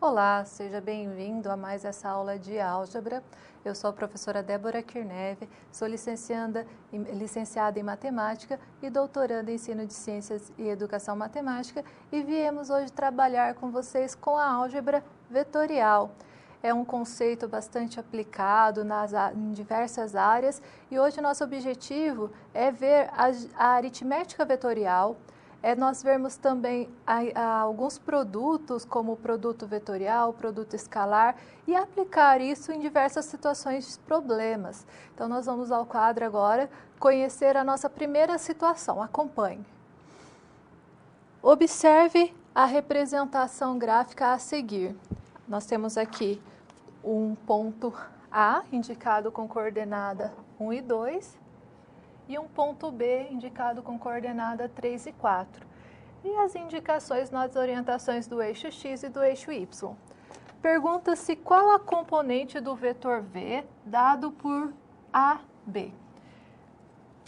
Olá, seja bem-vindo a mais essa aula de álgebra. Eu sou a professora Débora Kirnev, sou licenciada em matemática e doutoranda em ensino de ciências e educação matemática e viemos hoje trabalhar com vocês com a álgebra vetorial. É um conceito bastante aplicado em diversas áreas e hoje nosso objetivo é ver a aritmética vetorial. Nós vemos também alguns produtos, como o produto vetorial, o produto escalar, e aplicar isso em diversas situações de problemas. Então, nós vamos ao quadro agora conhecer a nossa primeira situação. Acompanhe. Observe a representação gráfica a seguir. Nós temos aqui um ponto A, indicado com coordenada 1 e 2, e um ponto B indicado com coordenada 3 e 4. E as indicações nas orientações do eixo X e do eixo Y. Pergunta-se qual a componente do vetor V dado por AB.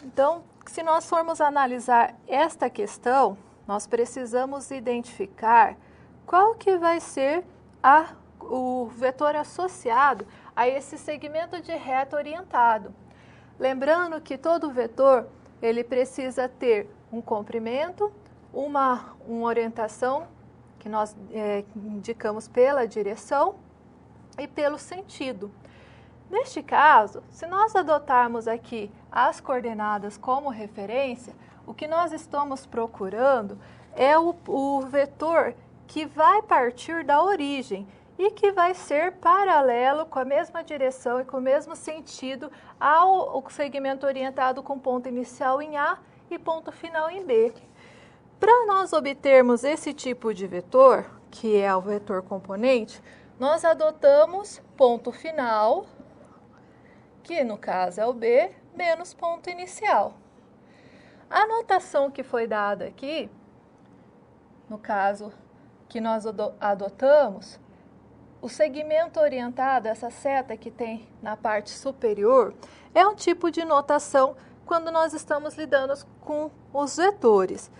Então, se nós formos analisar esta questão, nós precisamos identificar qual que vai ser o vetor associado a esse segmento de reta orientado. Lembrando que todo vetor ele precisa ter um comprimento, uma orientação que nós indicamos pela direção e pelo sentido. Neste caso, se nós adotarmos aqui as coordenadas como referência, o que nós estamos procurando é o vetor que vai partir da origem e que vai ser paralelo com a mesma direção e com o mesmo sentido ao segmento orientado com ponto inicial em A e ponto final em B. Para nós obtermos esse tipo de vetor, que é o vetor componente, nós adotamos ponto final, que no caso é o B, menos ponto inicial. A notação que foi dada aqui, no caso que nós adotamos, o segmento orientado, essa seta que tem na parte superior, é um tipo de notação quando nós estamos lidando com os vetores.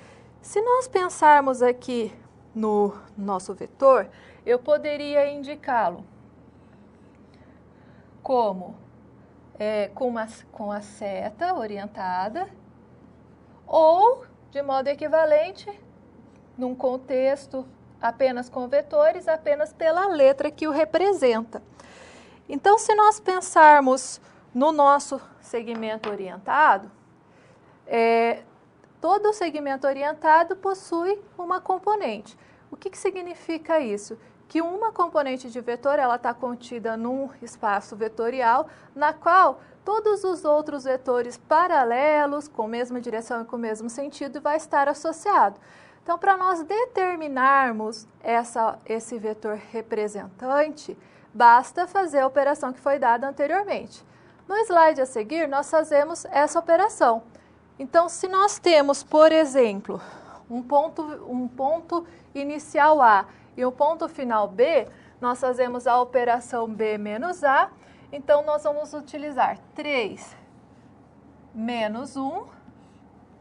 Se nós pensarmos aqui no nosso vetor, eu poderia indicá-lo como com a seta orientada ou, de modo equivalente, num contexto apenas com vetores, apenas pela letra que o representa. Então, se nós pensarmos no nosso segmento orientado, todo segmento orientado possui uma componente. O que significa isso? Que uma componente de vetor ela está contida num espaço vetorial, na qual todos os outros vetores paralelos, com a mesma direção e com o mesmo sentido, vai estar associado. Então, para nós determinarmos esse vetor representante, basta fazer a operação que foi dada anteriormente. No slide a seguir, nós fazemos essa operação. Então, se nós temos, por exemplo, um ponto inicial A e um ponto final B, nós fazemos a operação B menos A. Então, nós vamos utilizar 3 menos 1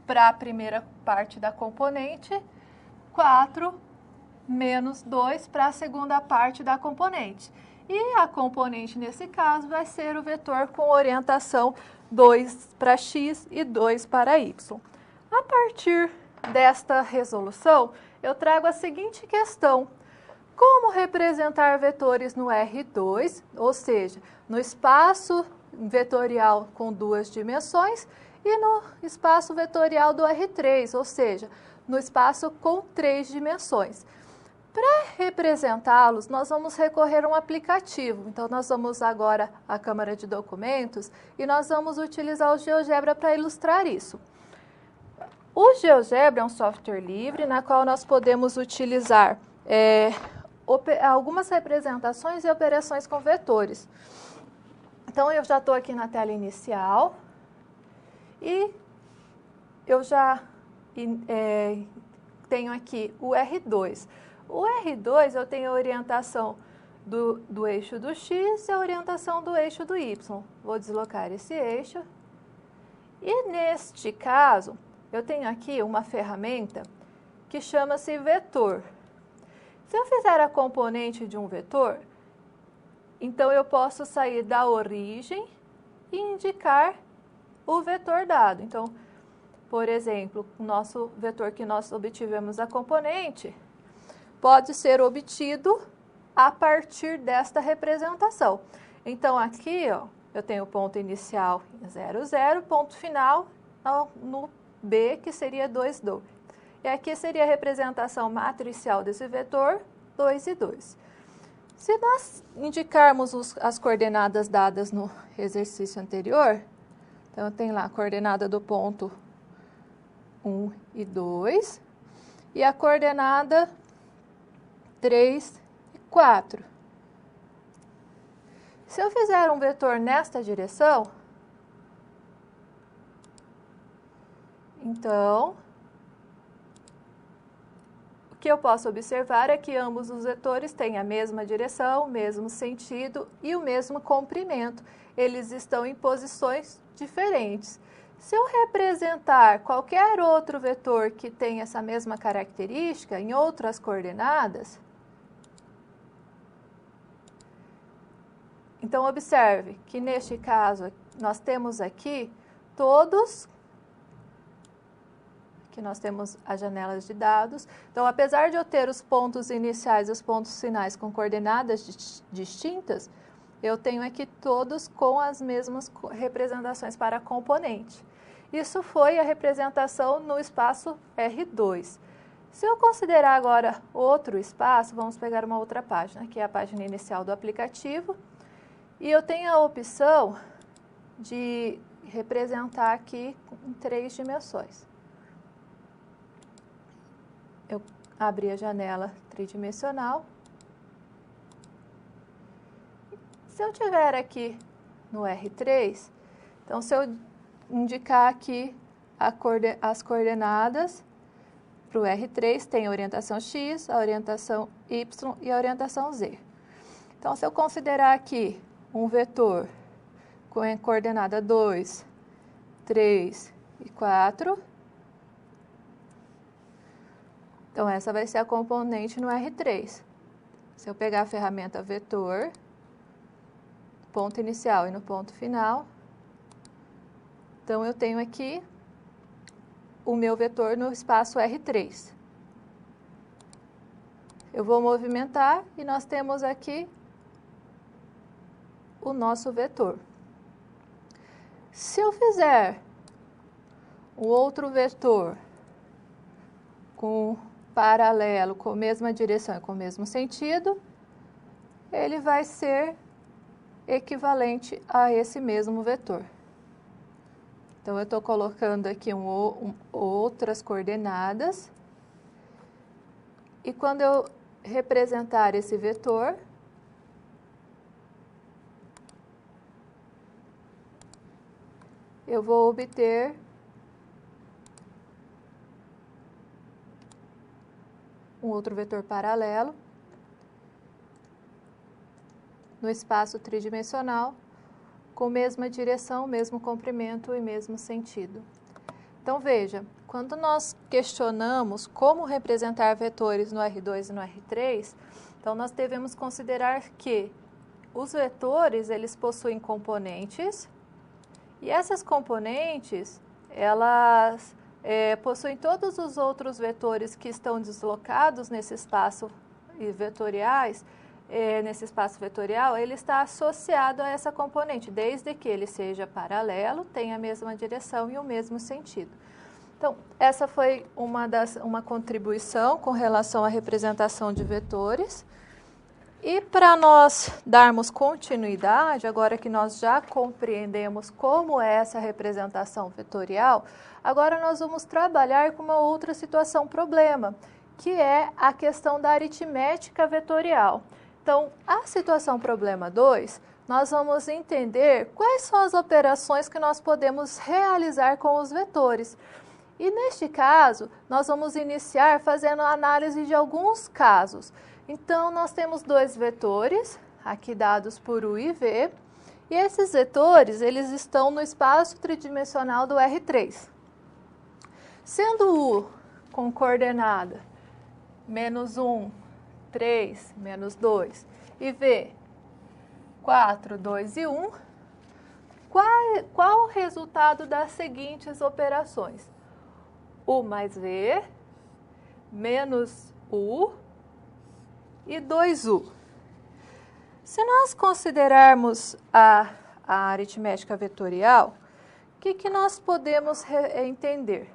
para a primeira parte da componente, 4 menos 2 para a segunda parte da componente. E a componente, nesse caso, vai ser o vetor com orientação 2 para x e 2 para y. A partir desta resolução, eu trago a seguinte questão. Como representar vetores no R2, ou seja, no espaço vetorial com 2 dimensões, e no espaço vetorial do R3, ou seja, no espaço com 3 dimensões. Para representá-los, nós vamos recorrer a um aplicativo. Então, nós vamos agora à Câmara de Documentos e nós vamos utilizar o GeoGebra para ilustrar isso. O GeoGebra é um software livre, na qual nós podemos utilizar algumas representações e operações com vetores. Então, eu já estou aqui na tela inicial. E eu já tenho aqui o R2. O R2 eu tenho a orientação do eixo do X e a orientação do eixo do Y. Vou deslocar esse eixo. E neste caso, eu tenho aqui uma ferramenta que chama-se vetor. Se eu fizer a componente de um vetor, então eu posso sair da origem e indicar o vetor dado. Então, por exemplo, o nosso vetor que nós obtivemos a componente pode ser obtido a partir desta representação. Então, aqui, ó, eu tenho o ponto inicial em 0, 0, ponto final no B, que seria 2, 2. E aqui seria a representação matricial desse vetor, 2 e 2. Se nós indicarmos as coordenadas dadas no exercício anterior, então, tem lá a coordenada do ponto 1 e 2 e a coordenada 3 e 4. Se eu fizer um vetor nesta direção, então, o que eu posso observar é que ambos os vetores têm a mesma direção, o mesmo sentido e o mesmo comprimento. Eles estão em posições diferentes. Se eu representar qualquer outro vetor que tenha essa mesma característica em outras coordenadas, então observe que neste caso nós temos aqui todos, que nós temos as janelas de dados. Então, apesar de eu ter os pontos iniciais e os pontos finais com coordenadas distintas, eu tenho aqui todos com as mesmas representações para a componente. Isso foi a representação no espaço R2. Se eu considerar agora outro espaço, vamos pegar uma outra página, que é a página inicial do aplicativo, e eu tenho a opção de representar aqui em 3 dimensões. Eu abri a janela tridimensional. Se eu tiver aqui no R3, então se eu indicar aqui as coordenadas para o R3, tem a orientação X, a orientação Y e a orientação Z. Então, se eu considerar aqui um vetor com a coordenada 2, 3 e 4, então essa vai ser a componente no R3. Se eu pegar a ferramenta vetor, ponto inicial e no ponto final, então eu tenho aqui o meu vetor no espaço R3. Eu vou movimentar e nós temos aqui o nosso vetor. Se eu fizer o outro vetor com paralelo, com a mesma direção e com o mesmo sentido, ele vai ser equivalente a esse mesmo vetor. Então, eu estou colocando aqui outras coordenadas. E quando eu representar esse vetor, eu vou obter um outro vetor paralelo no espaço tridimensional, com mesma direção, mesmo comprimento e mesmo sentido. Então, veja, quando nós questionamos como representar vetores no R2 e no R3, então nós devemos considerar que os vetores, eles possuem componentes, e essas componentes, elas possuem todos os outros vetores que estão deslocados nesse espaço vetoriais, nesse espaço vetorial, ele está associado a essa componente, desde que ele seja paralelo, tenha a mesma direção e o mesmo sentido. Então, essa foi uma contribuição com relação à representação de vetores. E para nós darmos continuidade, agora que nós já compreendemos como é essa representação vetorial, agora nós vamos trabalhar com uma outra situação problema, que é a questão da aritmética vetorial. Então, a situação problema 2, nós vamos entender quais são as operações que nós podemos realizar com os vetores. E neste caso, nós vamos iniciar fazendo a análise de alguns casos. Então, nós temos 2 vetores, aqui dados por U e V, e esses vetores, eles estão no espaço tridimensional do R3. Sendo U com coordenada -1, 3, menos 2, e V, 4, 2 e 1, qual o resultado das seguintes operações? U mais V, menos U e 2U. Se nós considerarmos a aritmética vetorial, o que nós podemos entender?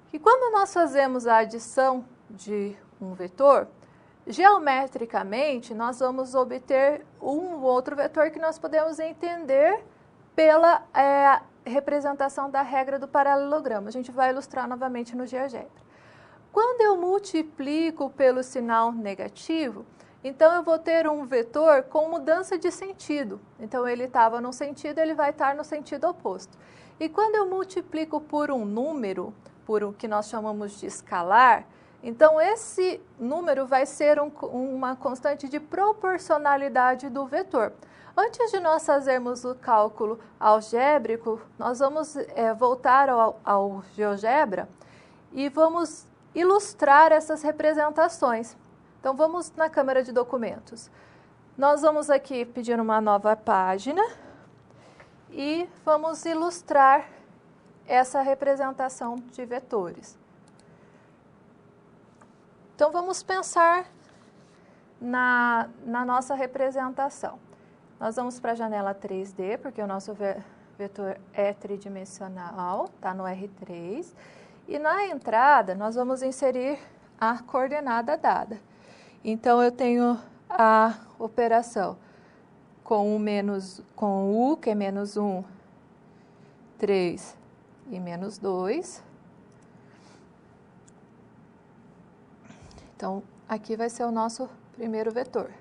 Que quando nós fazemos a adição de um vetor, geometricamente nós vamos obter um outro vetor que nós podemos entender pela representação da regra do paralelogramo. A gente vai ilustrar novamente no GeoGebra. Quando eu multiplico pelo sinal negativo, então eu vou ter um vetor com mudança de sentido. Então ele estava num sentido, ele vai estar no sentido oposto. E quando eu multiplico por um número, por o que nós chamamos de escalar, então esse número vai ser uma constante de proporcionalidade do vetor. Antes de nós fazermos o cálculo algébrico, nós vamos voltar ao GeoGebra e vamos ilustrar essas representações. Então, vamos na câmera de documentos. Nós vamos aqui pedir uma nova página e vamos ilustrar essa representação de vetores. Então, vamos pensar na nossa representação. Nós vamos para a janela 3D, porque o nosso vetor é tridimensional, está no R3. E na entrada, nós vamos inserir a coordenada dada. Então, eu tenho a operação com U, que é menos 1, 3 e menos 2. Então, aqui vai ser o nosso primeiro vetor.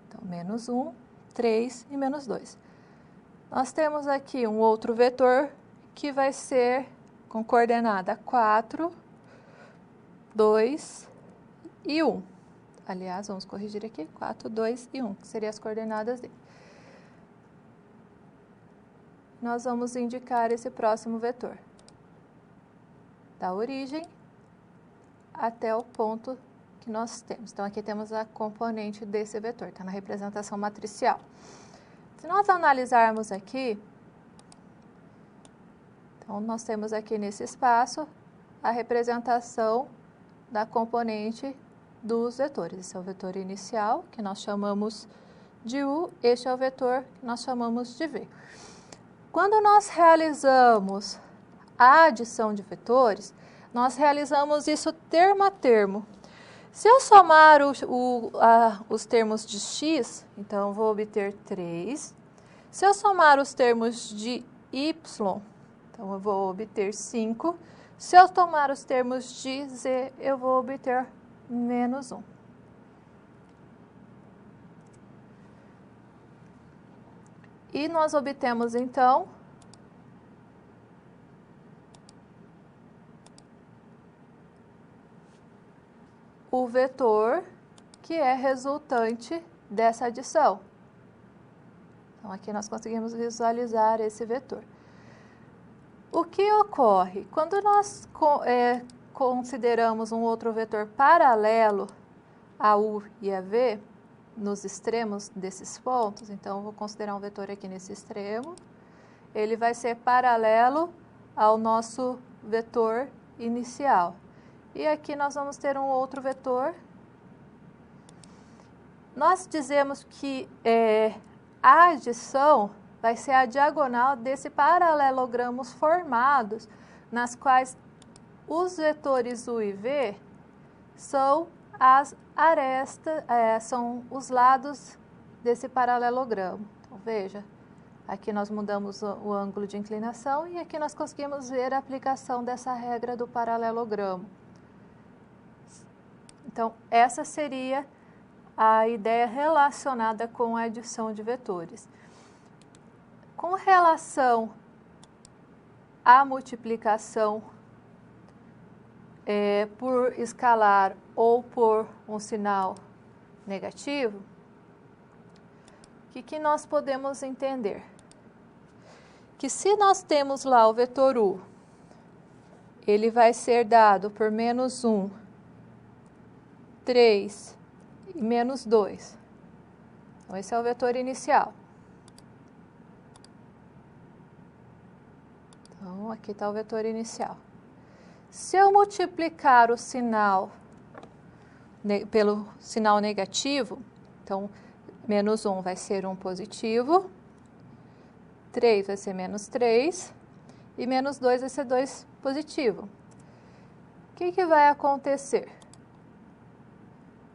Então, menos 1, 3 e menos 2. Nós temos aqui um outro vetor que vai ser com coordenada 4, 2 e 1. Aliás, vamos corrigir aqui, 4, 2 e 1, que seriam as coordenadas dele. Nós vamos indicar esse próximo vetor, da origem até o ponto que nós temos. Então, aqui temos a componente desse vetor, está na representação matricial. Se nós analisarmos aqui, então, nós temos aqui nesse espaço a representação da componente dos vetores. Esse é o vetor inicial, que nós chamamos de U, este é o vetor que nós chamamos de V. Quando nós realizamos a adição de vetores, nós realizamos isso termo a termo. Se eu somar os termos de x, então eu vou obter 3. Se eu somar os termos de y, então eu vou obter 5. Se eu tomar os termos de z, eu vou obter menos 1. E nós obtemos, então, o vetor que é resultante dessa adição. Então, aqui nós conseguimos visualizar esse vetor. O que ocorre? Quando nós consideramos um outro vetor paralelo a U e a V, nos extremos desses pontos, então eu vou considerar um vetor aqui nesse extremo, ele vai ser paralelo ao nosso vetor inicial. E aqui nós vamos ter um outro vetor. Nós dizemos que a adição vai ser a diagonal desse paralelogramos formados, nas quais os vetores U e V são as arestas, são os lados desse paralelogramo. Então, veja, aqui nós mudamos o ângulo de inclinação e aqui nós conseguimos ver a aplicação dessa regra do paralelogramo. Então, essa seria a ideia relacionada com a adição de vetores. Com relação à multiplicação por escalar ou por um sinal negativo, o que nós podemos entender? que se nós temos lá o vetor u, ele vai ser dado por menos 1, 3 e menos 2. Então, esse é o vetor inicial. Então, aqui está o vetor inicial. Se eu multiplicar o sinal pelo sinal negativo, então, menos 1 vai ser 1 positivo, 3 vai ser menos 3 e menos 2 vai ser 2 positivo. O que vai acontecer?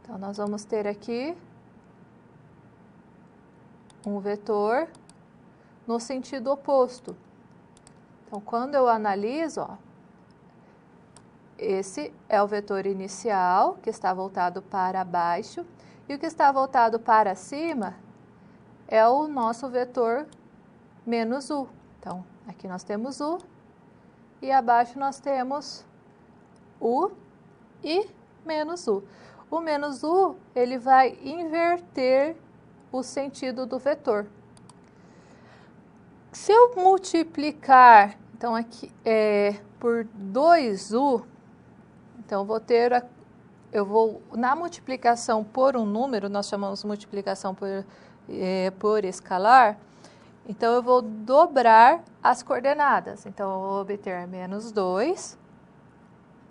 Então, nós vamos ter aqui um vetor no sentido oposto. Então, quando eu analiso, ó, esse é o vetor inicial, que está voltado para baixo, e o que está voltado para cima é o nosso vetor menos u. Então, aqui nós temos u, e abaixo nós temos u e menos u. O menos u, ele vai inverter o sentido do vetor. Se eu multiplicar, então aqui por 2u, então eu vou na multiplicação por um número, nós chamamos de multiplicação por escalar, então eu vou dobrar as coordenadas. Então eu vou obter menos 2,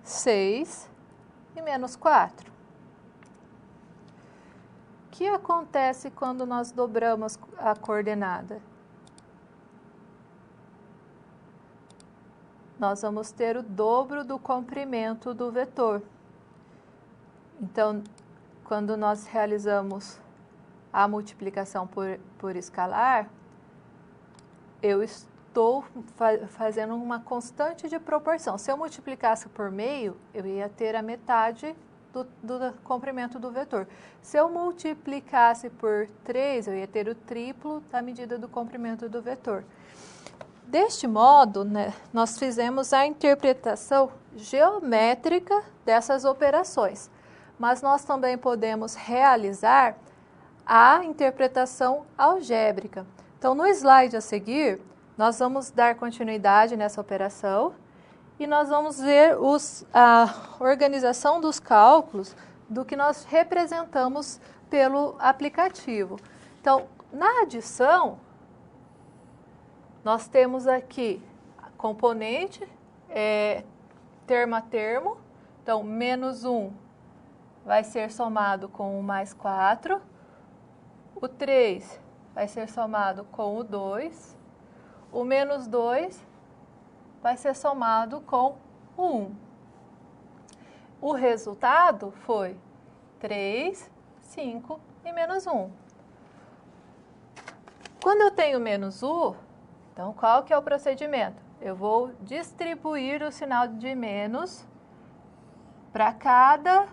6 e menos 4. O que acontece quando nós dobramos a coordenada? Nós vamos ter o dobro do comprimento do vetor. Então, quando nós realizamos a multiplicação por escalar, eu estou fazendo uma constante de proporção. Se eu multiplicasse por meio, eu ia ter a metade do comprimento do vetor. Se eu multiplicasse por 3, eu ia ter o triplo da medida do comprimento do vetor. Deste modo, né, nós fizemos a interpretação geométrica dessas operações, mas nós também podemos realizar a interpretação algébrica. Então, no slide a seguir, nós vamos dar continuidade nessa operação e nós vamos ver a organização dos cálculos do que nós representamos pelo aplicativo. Então, na adição, nós temos aqui a componente termo a termo. Então, menos 1 vai ser somado com o mais 4. O 3 vai ser somado com o 2. O menos 2 vai ser somado com o 1. O resultado foi 3, 5 e menos 1. Quando eu tenho menos u, então, qual que é o procedimento? Eu vou distribuir o sinal de menos para cada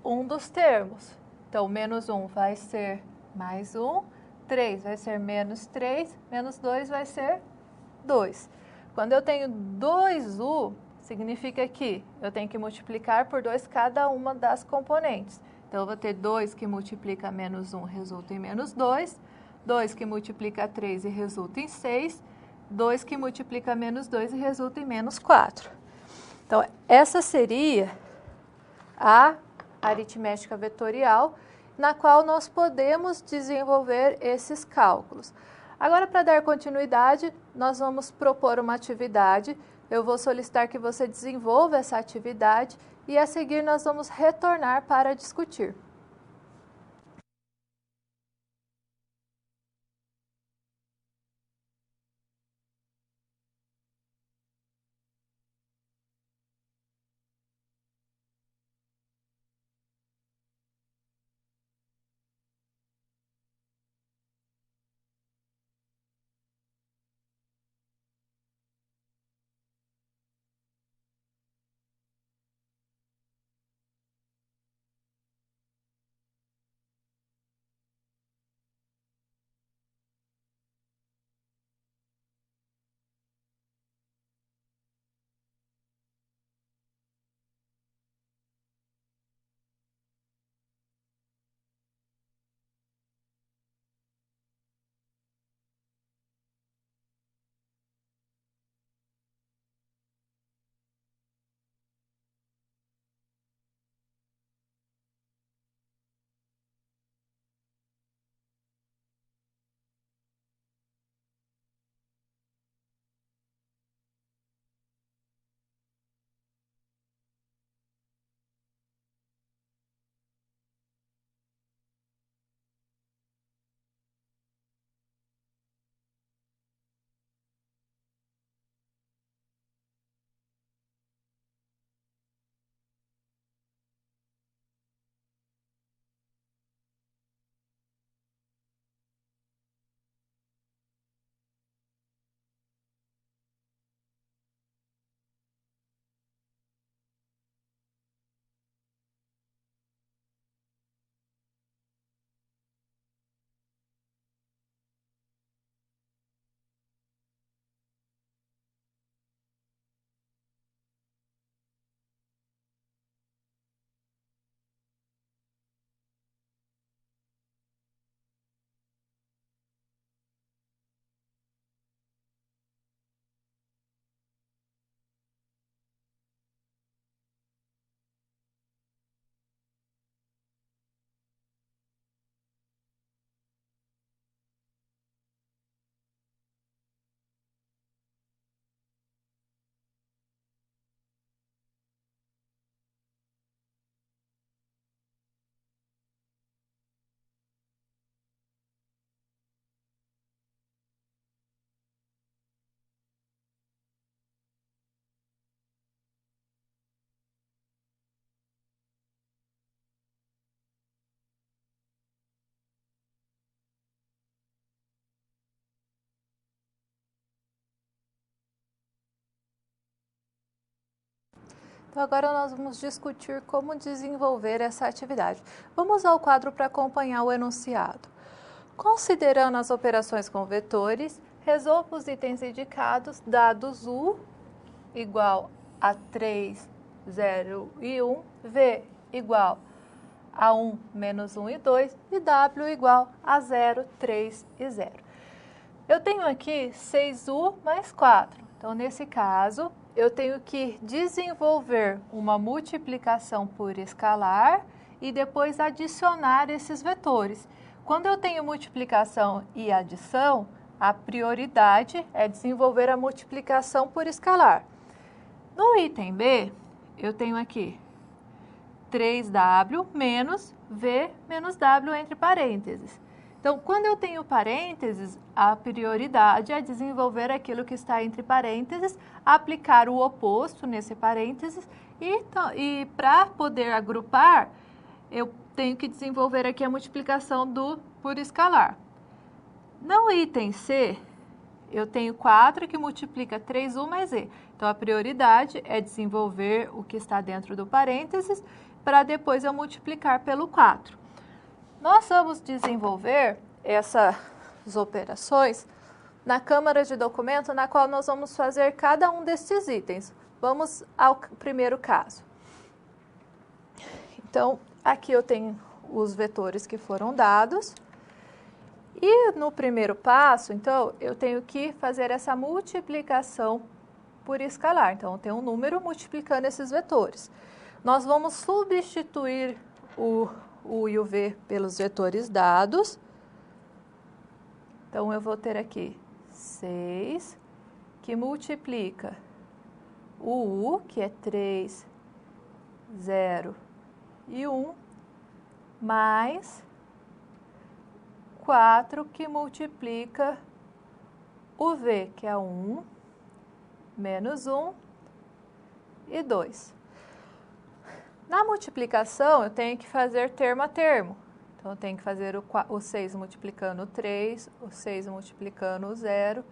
um dos termos. Então, menos 1 vai ser mais 1, 3 vai ser menos 3, menos 2 vai ser 2. Quando eu tenho 2u, significa que eu tenho que multiplicar por 2 cada uma das componentes. Então, eu vou ter 2 que multiplica menos 1 resulta em menos 2. 2 que multiplica 3 e resulta em 6, 2 que multiplica menos 2 e resulta em menos 4. Então, essa seria a aritmética vetorial, na qual nós podemos desenvolver esses cálculos. Agora, para dar continuidade, nós vamos propor uma atividade. Eu vou solicitar que você desenvolva essa atividade e, a seguir, nós vamos retornar para discutir. Então, agora nós vamos discutir como desenvolver essa atividade. Vamos ao quadro para acompanhar o enunciado. Considerando as operações com vetores, resolva os itens indicados, dados U igual a 3, 0 e 1, V igual a 1, menos 1 e 2, e W igual a 0, 3 e 0. Eu tenho aqui 6U mais 4. Então, nesse caso, eu tenho que desenvolver uma multiplicação por escalar e depois adicionar esses vetores. Quando eu tenho multiplicação e adição, a prioridade é desenvolver a multiplicação por escalar. No item B, eu tenho aqui 3W menos V menos W entre parênteses. Então, quando eu tenho parênteses, a prioridade é desenvolver aquilo que está entre parênteses, aplicar o oposto nesse parênteses e para poder agrupar, eu tenho que desenvolver aqui a multiplicação por escalar. No item C, eu tenho 4 que multiplica 3U mais E. Então, a prioridade é desenvolver o que está dentro do parênteses para depois eu multiplicar pelo 4. Nós vamos desenvolver essas operações na câmara de documento, na qual nós vamos fazer cada um desses itens. Vamos ao primeiro caso. Então, aqui eu tenho os vetores que foram dados. E no primeiro passo, então, eu tenho que fazer essa multiplicação por escalar. Então, eu tenho um número multiplicando esses vetores. Nós vamos substituir o U e o V pelos vetores dados. Então, eu vou ter aqui 6, que multiplica o U, que é 3, 0 e 1, mais 4, que multiplica o V, que é 1, menos 1 e 2. Na multiplicação, eu tenho que fazer termo a termo. Então, eu tenho que fazer o 6 multiplicando o 3, o 6 multiplicando o 0,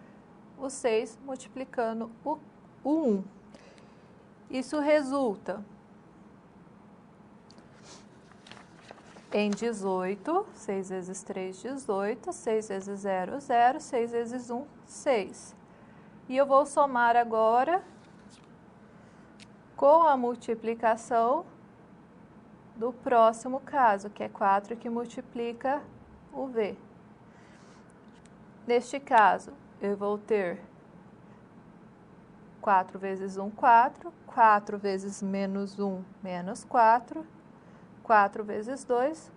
o 6 multiplicando o 1. Isso resulta em 18, 6 vezes 3, 18, 6 vezes 0, 0, 6 vezes 1, 6. E eu vou somar agora com a multiplicação do próximo caso, que é 4 que multiplica o V. Neste caso, eu vou ter 4 vezes 1, 4, 4 vezes menos 1, menos 4, 4 vezes 2,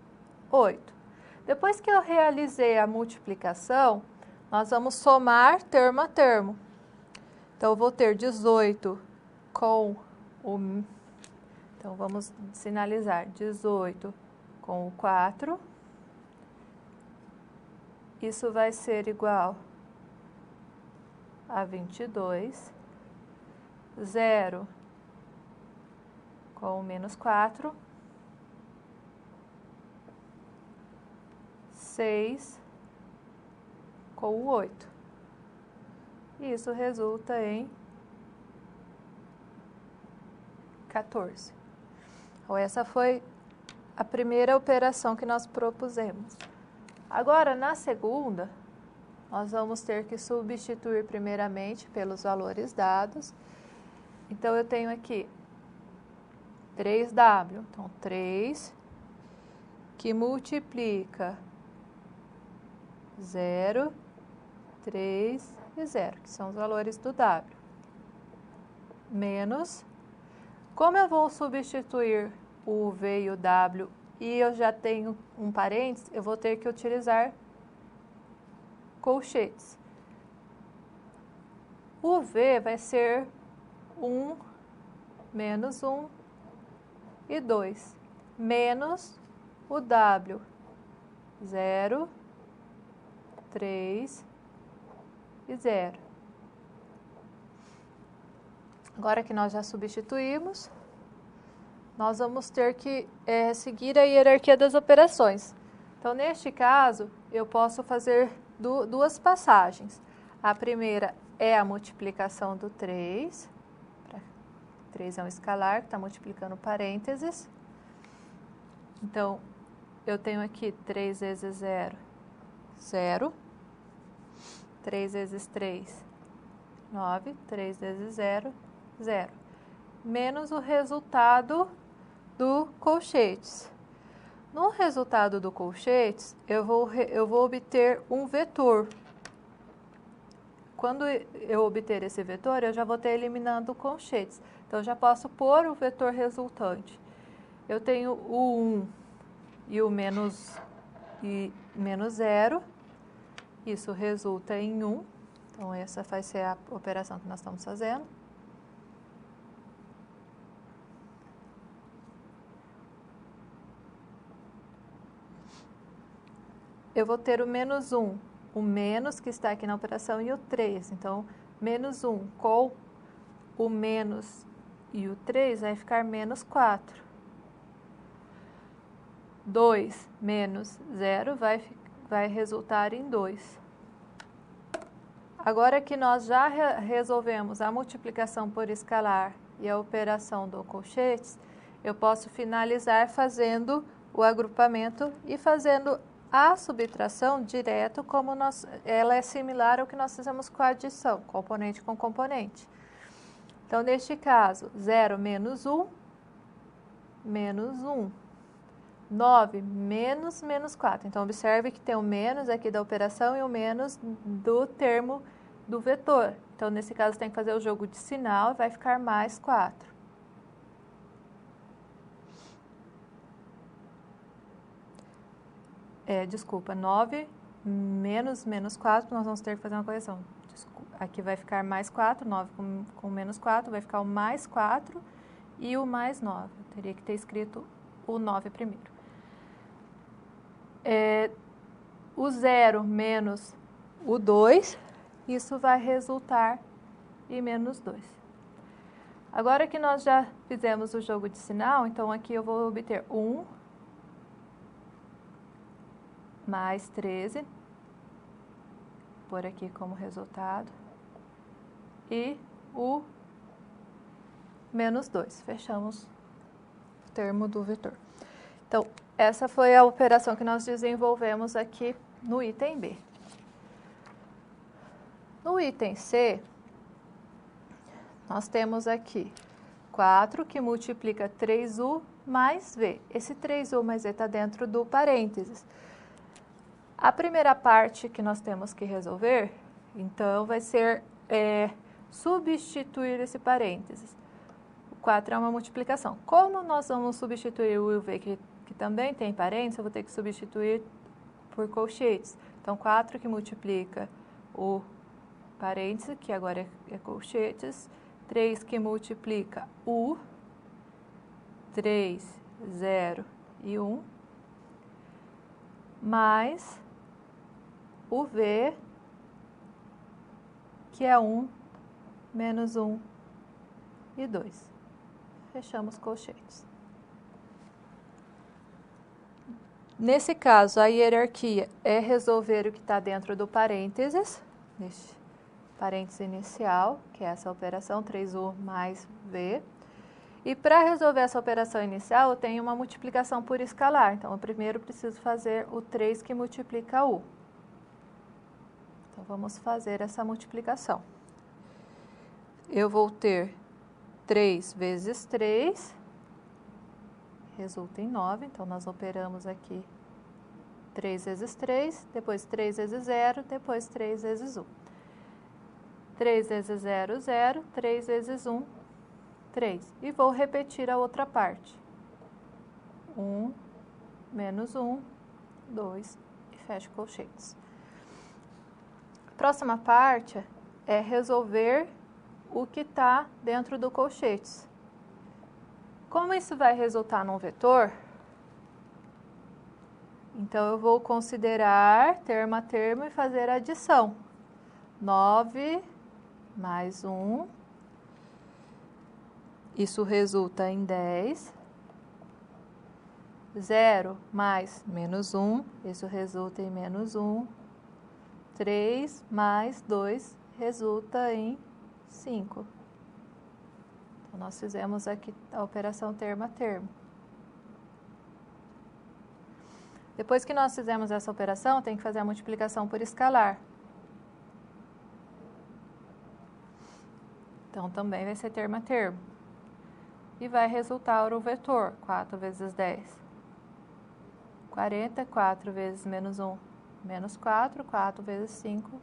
8. Depois que eu realizei a multiplicação, nós vamos somar termo a termo. Então, eu vou ter 18 com o... Então, vamos sinalizar 18 com o 4. Isso vai ser igual a 22. 0 com o menos 4. 6 com o 8. Isso resulta em 14. Então, essa foi a primeira operação que nós propusemos. Agora, na segunda, nós vamos ter que substituir primeiramente pelos valores dados. Então, eu tenho aqui 3W. Então, 3 que multiplica 0, 3 e 0, que são os valores do W. Menos, como eu vou substituir o V e o W e eu já tenho um parênteses, eu vou ter que utilizar colchetes. O V vai ser 1, menos 1 e 2, menos o W, 0, 3 e 0. Agora que nós já substituímos, nós vamos ter que seguir a hierarquia das operações. Então, neste caso, eu posso fazer duas passagens. A primeira é a multiplicação do 3, 3 é um escalar que está multiplicando parênteses. Então, eu tenho aqui 3 vezes 0, 0. 3 vezes 3, 9. 3 vezes 0, 0. Menos o resultado do colchetes. No resultado do colchetes, eu vou obter um vetor. Quando eu obter esse vetor, eu já vou ter eliminando colchetes. Então, eu já posso pôr o vetor resultante. Eu tenho o 1 e o menos 0. Isso resulta em 1. Então, essa vai ser a operação que nós estamos fazendo. Eu vou ter o menos 1, o menos que está aqui na operação, e o 3. Então, menos 1 com o menos e o 3 vai ficar menos 4. 2 menos 0 vai resultar em 2. Agora que nós já resolvemos a multiplicação por escalar e a operação do colchetes, eu posso finalizar fazendo o agrupamento e fazendo a subtração direto, como ela é similar ao que nós fizemos com a adição, componente com componente. Então, neste caso, 0 menos 1, menos 1. 9 menos 4. Então, observe que tem o menos aqui da operação e o menos do termo do vetor. Então, nesse caso, tem que fazer o jogo de sinal e vai ficar mais 4. Desculpa, 9 menos 4, nós vamos ter que fazer uma correção. Aqui vai ficar mais 4, 9 com menos 4, vai ficar o mais 4 e o mais 9. Eu teria que ter escrito o 9 primeiro. O 0 menos o 2, isso vai resultar em menos 2. Agora que nós já fizemos o jogo de sinal, então aqui eu vou obter 1 mais 13, por aqui como resultado, e o menos 2. Fechamos o termo do vetor. Então, essa foi a operação que nós desenvolvemos aqui no item B. No item C, nós temos aqui 4 que multiplica 3u mais v. Esse 3u mais v está dentro do parênteses. A primeira parte que nós temos que resolver, então, vai ser substituir esse parênteses. O 4 é uma multiplicação. Como nós vamos substituir o u e o v, que também tem parênteses, eu vou ter que substituir por colchetes. Então, 4 que multiplica o parênteses, que agora é colchetes, 3 que multiplica u, 3, 0 e 1, mais o v, que é 1, menos 1 e 2. Fechamos colchetes. Nesse caso, a hierarquia é resolver o que está dentro do parênteses, neste parênteses inicial, que é essa operação 3u mais v. E para resolver essa operação inicial, eu tenho uma multiplicação por escalar. Então, eu primeiro preciso fazer o 3 que multiplica u. Então, vamos fazer essa multiplicação. Eu vou ter 3 vezes 3, resulta em 9. Então, nós operamos aqui 3 vezes 3, depois 3 vezes 0, depois 3 vezes 1. 3 vezes 0, 0, 3 vezes 1, 3. E vou repetir a outra parte. 1, menos 1, 2, e fecho colchetes. Próxima parte é resolver o que está dentro do colchetes. Como isso vai resultar num vetor, então eu vou considerar termo a termo e fazer a adição. 9 mais 1, isso resulta em 10. 0 mais menos 1, isso resulta em menos 1. 3 mais 2 resulta em 5. Então, nós fizemos aqui a operação termo a termo. Depois que nós fizemos essa operação, tem que fazer a multiplicação por escalar. Então, também vai ser termo a termo. E vai resultar o vetor, 4 vezes 10. 40, 4 vezes menos 1, menos 4, 4 vezes 5,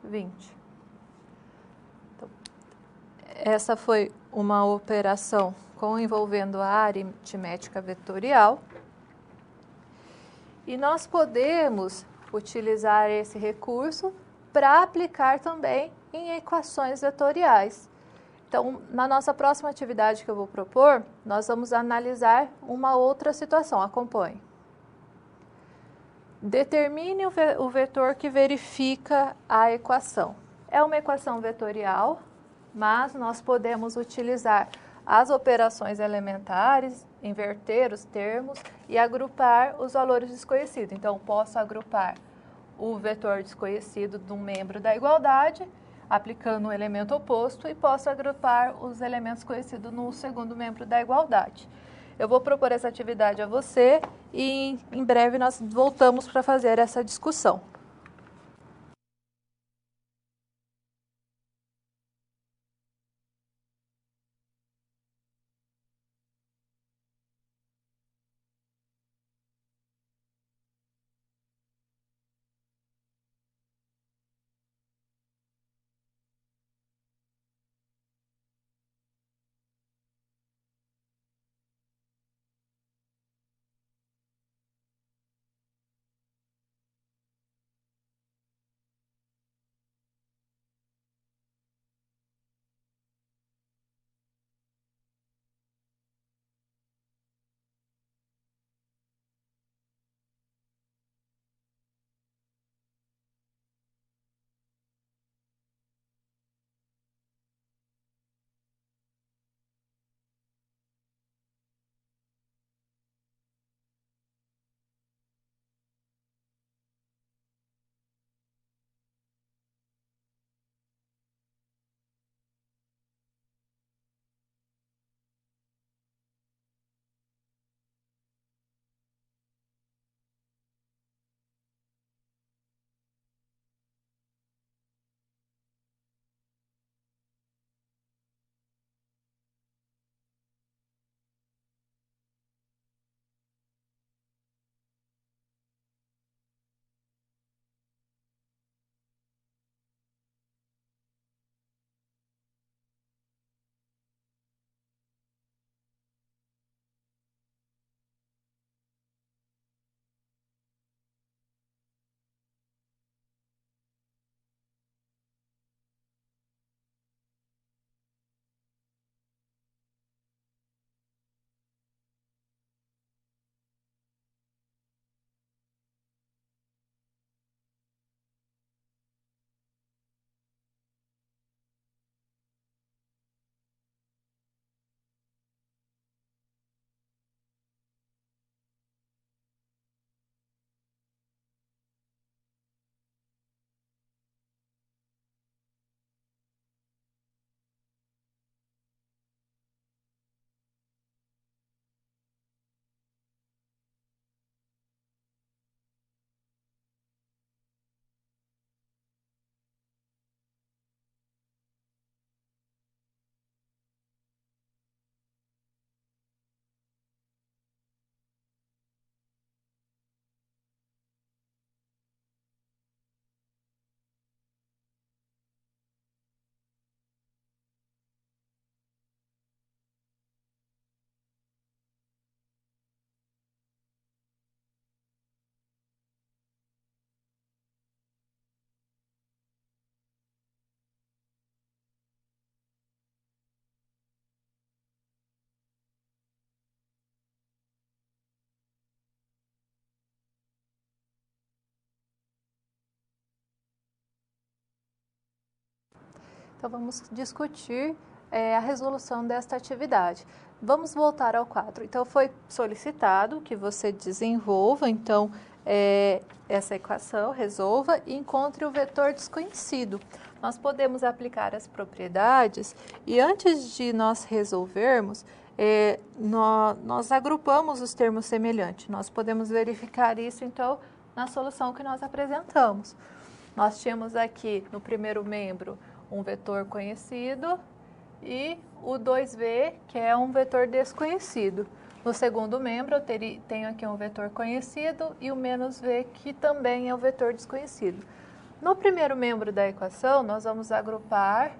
20. Então, essa foi uma operação envolvendo a aritmética vetorial. E nós podemos utilizar esse recurso para aplicar também em equações vetoriais. Então, na nossa próxima atividade que eu vou propor, nós vamos analisar uma outra situação. Acompanhe. Determine o vetor que verifica a equação. É uma equação vetorial, mas nós podemos utilizar as operações elementares, inverter os termos e agrupar os valores desconhecidos. Então, posso agrupar o vetor desconhecido de um membro da igualdade, aplicando o elemento oposto, e posso agrupar os elementos conhecidos no segundo membro da igualdade. Eu vou propor essa atividade a você e em breve nós voltamos para fazer essa discussão. Então, vamos discutir a resolução desta atividade. Vamos voltar ao quadro. Então, foi solicitado que você desenvolva, então, essa equação, resolva e encontre o vetor desconhecido. nós podemos aplicar as propriedades e antes de nós resolvermos, nós agrupamos os termos semelhantes. Nós podemos verificar isso, então, na solução que nós apresentamos. Nós tínhamos aqui, no primeiro membro, um vetor conhecido e o 2v, que é um vetor desconhecido. No segundo membro, eu tenho aqui um vetor conhecido e o menos v, que também é o vetor desconhecido. No primeiro membro da equação, nós vamos agrupar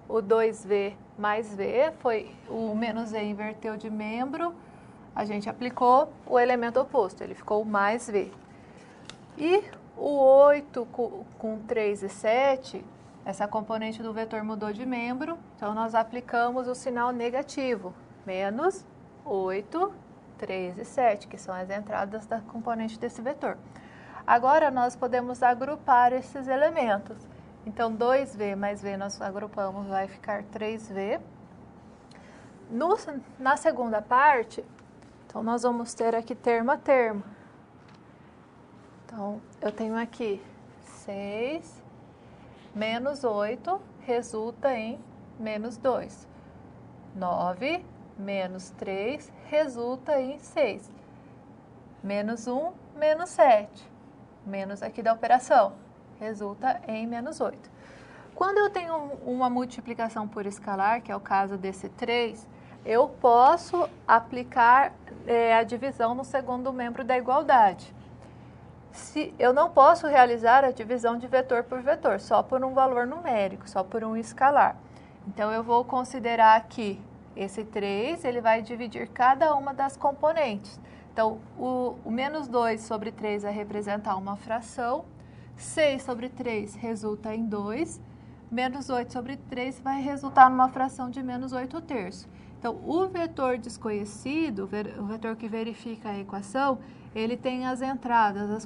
o 2v mais v, o menos v inverteu de membro, a gente aplicou o elemento oposto, ele ficou mais v. E o 8 com 3 e 7, essa componente do vetor mudou de membro, então nós aplicamos o sinal negativo, menos 8, 3 e 7, que são as entradas da componente desse vetor. Agora, nós podemos agrupar esses elementos. Então, 2v mais v nós agrupamos, vai ficar 3v. Na segunda parte, então, nós vamos ter aqui termo a termo. Então, eu tenho aqui 6 menos 8 resulta em menos 2. 9 menos 3 resulta em 6. Menos 1, menos 7. Menos aqui da operação, resulta em menos 8. Quando eu tenho uma multiplicação por escalar, que é o caso desse 3, eu posso aplicar a divisão no segundo membro da igualdade. Eu não posso realizar a divisão de vetor por vetor, só por um valor numérico, só por um escalar. Então, eu vou considerar aqui esse 3, ele vai dividir cada uma das componentes. Então, o menos 2 sobre 3 vai representar uma fração, 6 sobre 3 resulta em 2, menos 8 sobre 3 vai resultar numa fração de menos 8 terços. Então, o vetor desconhecido, o vetor que verifica a equação, ele tem as entradas, as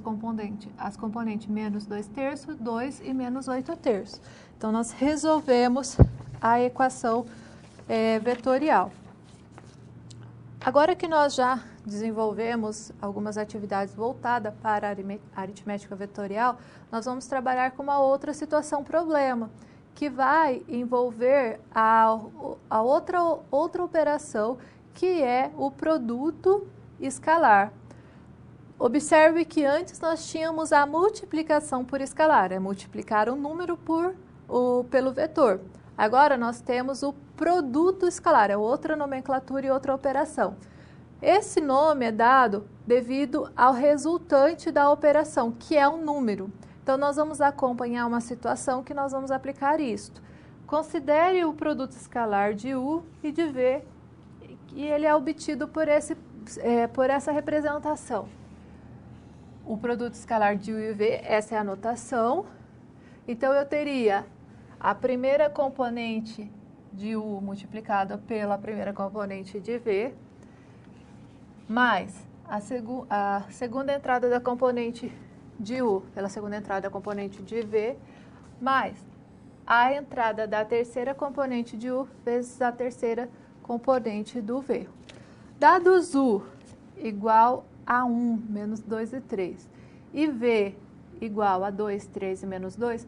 componentes menos 2 terços, 2 e menos 8 terços. Então, nós resolvemos a equação vetorial. Agora que nós já desenvolvemos algumas atividades voltadas para a aritmética vetorial, nós vamos trabalhar com uma outra situação problema, que vai envolver a outra operação, que é o produto escalar. Observe que antes nós tínhamos a multiplicação por escalar, é multiplicar um número pelo vetor. Agora nós temos o produto escalar, é outra nomenclatura e outra operação. Esse nome é dado devido ao resultante da operação, que é um número. Então, nós vamos acompanhar uma situação que nós vamos aplicar isto. Considere o produto escalar de U e de V, e ele é obtido por essa representação. O produto escalar de U e V, essa é a notação. Então, eu teria a primeira componente de U multiplicada pela primeira componente de V, mais a segunda entrada da componente de U pela segunda entrada da componente de V, mais a entrada da terceira componente de U vezes a terceira componente do V. Dados U igual a 1, menos 2 e 3, e V igual a 2, 3 e menos 2,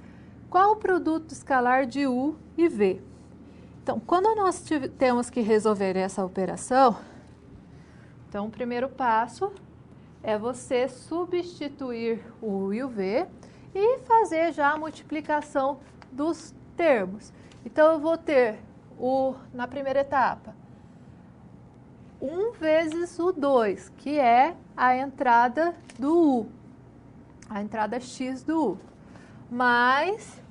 qual o produto escalar de U e V? Então, quando nós temos que resolver essa operação, então, o primeiro passo é você substituir o U e o V e fazer já a multiplicação dos termos. Então, eu vou ter na primeira etapa, 1 vezes o 2, que é a entrada do U, a entrada X do U, mais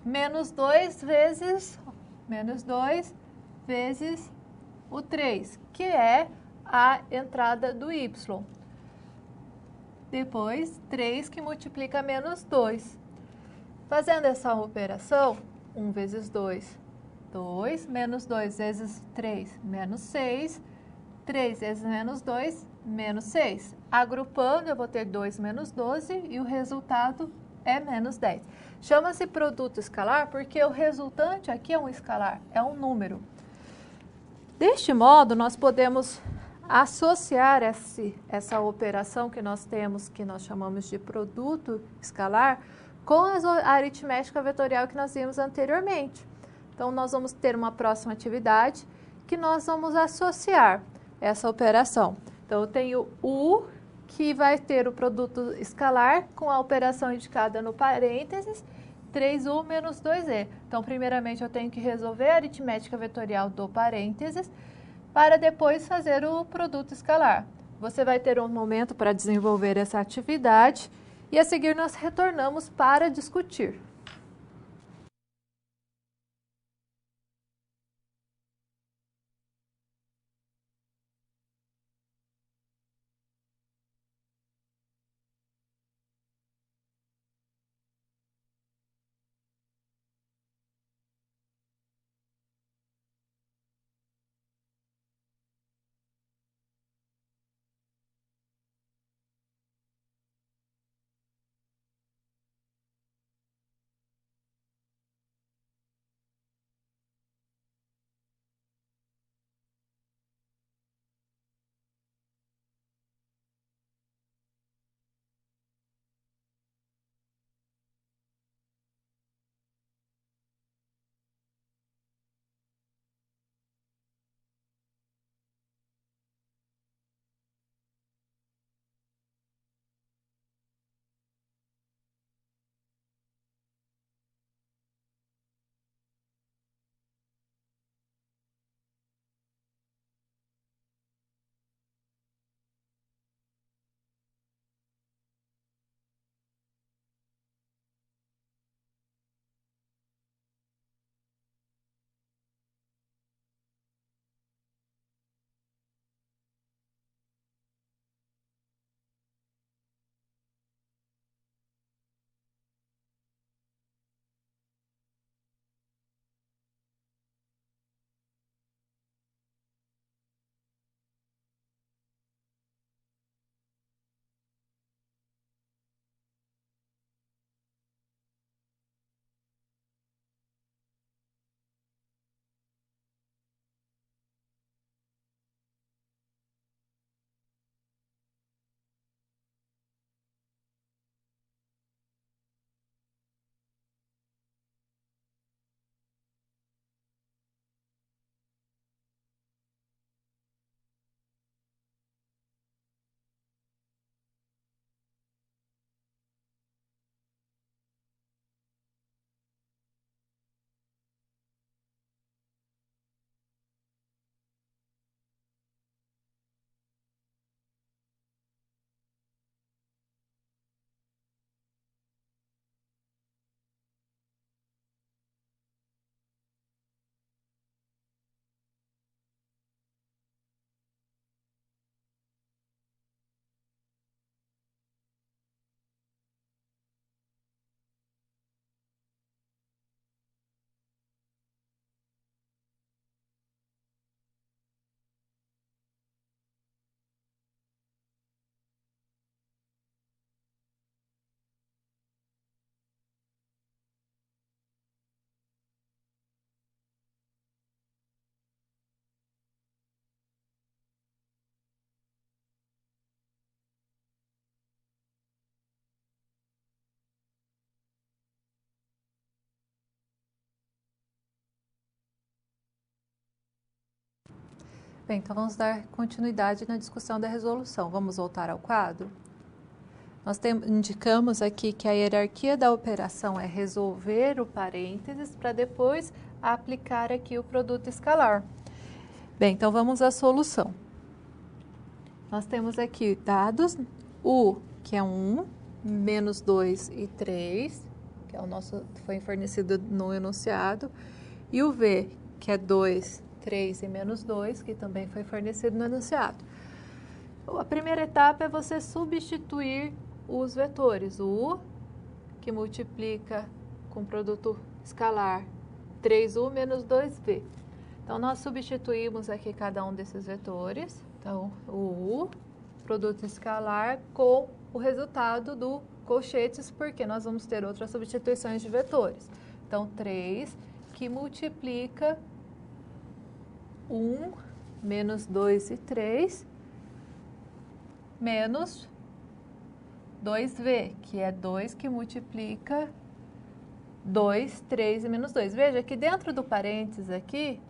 menos 2 vezes o 3, que é a entrada do Y. Depois, 3 que multiplica menos 2. Fazendo essa operação, 1 vezes 2, 2, menos 2 vezes 3, menos 6, 3 vezes menos 2, menos 6. Agrupando, eu vou ter 2 menos 12 e o resultado é menos 10. Chama-se produto escalar porque o resultante aqui é um escalar, é um número. Deste modo, nós podemos associar essa operação que nós temos, que nós chamamos de produto escalar, com a aritmética vetorial que nós vimos anteriormente. Então, nós vamos ter uma próxima atividade que nós vamos associar essa operação. Então, eu tenho U, que vai ter o produto escalar com a operação indicada no parênteses, 3U menos 2E. Então, primeiramente, eu tenho que resolver a aritmética vetorial do parênteses para depois fazer o produto escalar. Você vai ter um momento para desenvolver essa atividade e a seguir nós retornamos para discutir. Bem, então vamos dar continuidade na discussão da resolução. Vamos voltar ao quadro? Nós indicamos aqui que a hierarquia da operação é resolver o parênteses para depois aplicar aqui o produto escalar. Bem, então vamos à solução. Nós temos aqui dados U, que é 1, menos 2 e 3, que é o nosso, foi fornecido no enunciado, e o V, que é 2, 3 e menos 2, que também foi fornecido no enunciado. A primeira etapa é você substituir os vetores. O U, que multiplica com o produto escalar 3U menos 2V. Então, nós substituímos aqui cada um desses vetores. Então, o U, produto escalar, com o resultado do colchetes, porque nós vamos ter outras substituições de vetores. Então, 3, que multiplica 1 menos 2 e 3, menos 2V, que é 2 que multiplica 2, 3 e menos 2. Veja que dentro do parênteses aqui,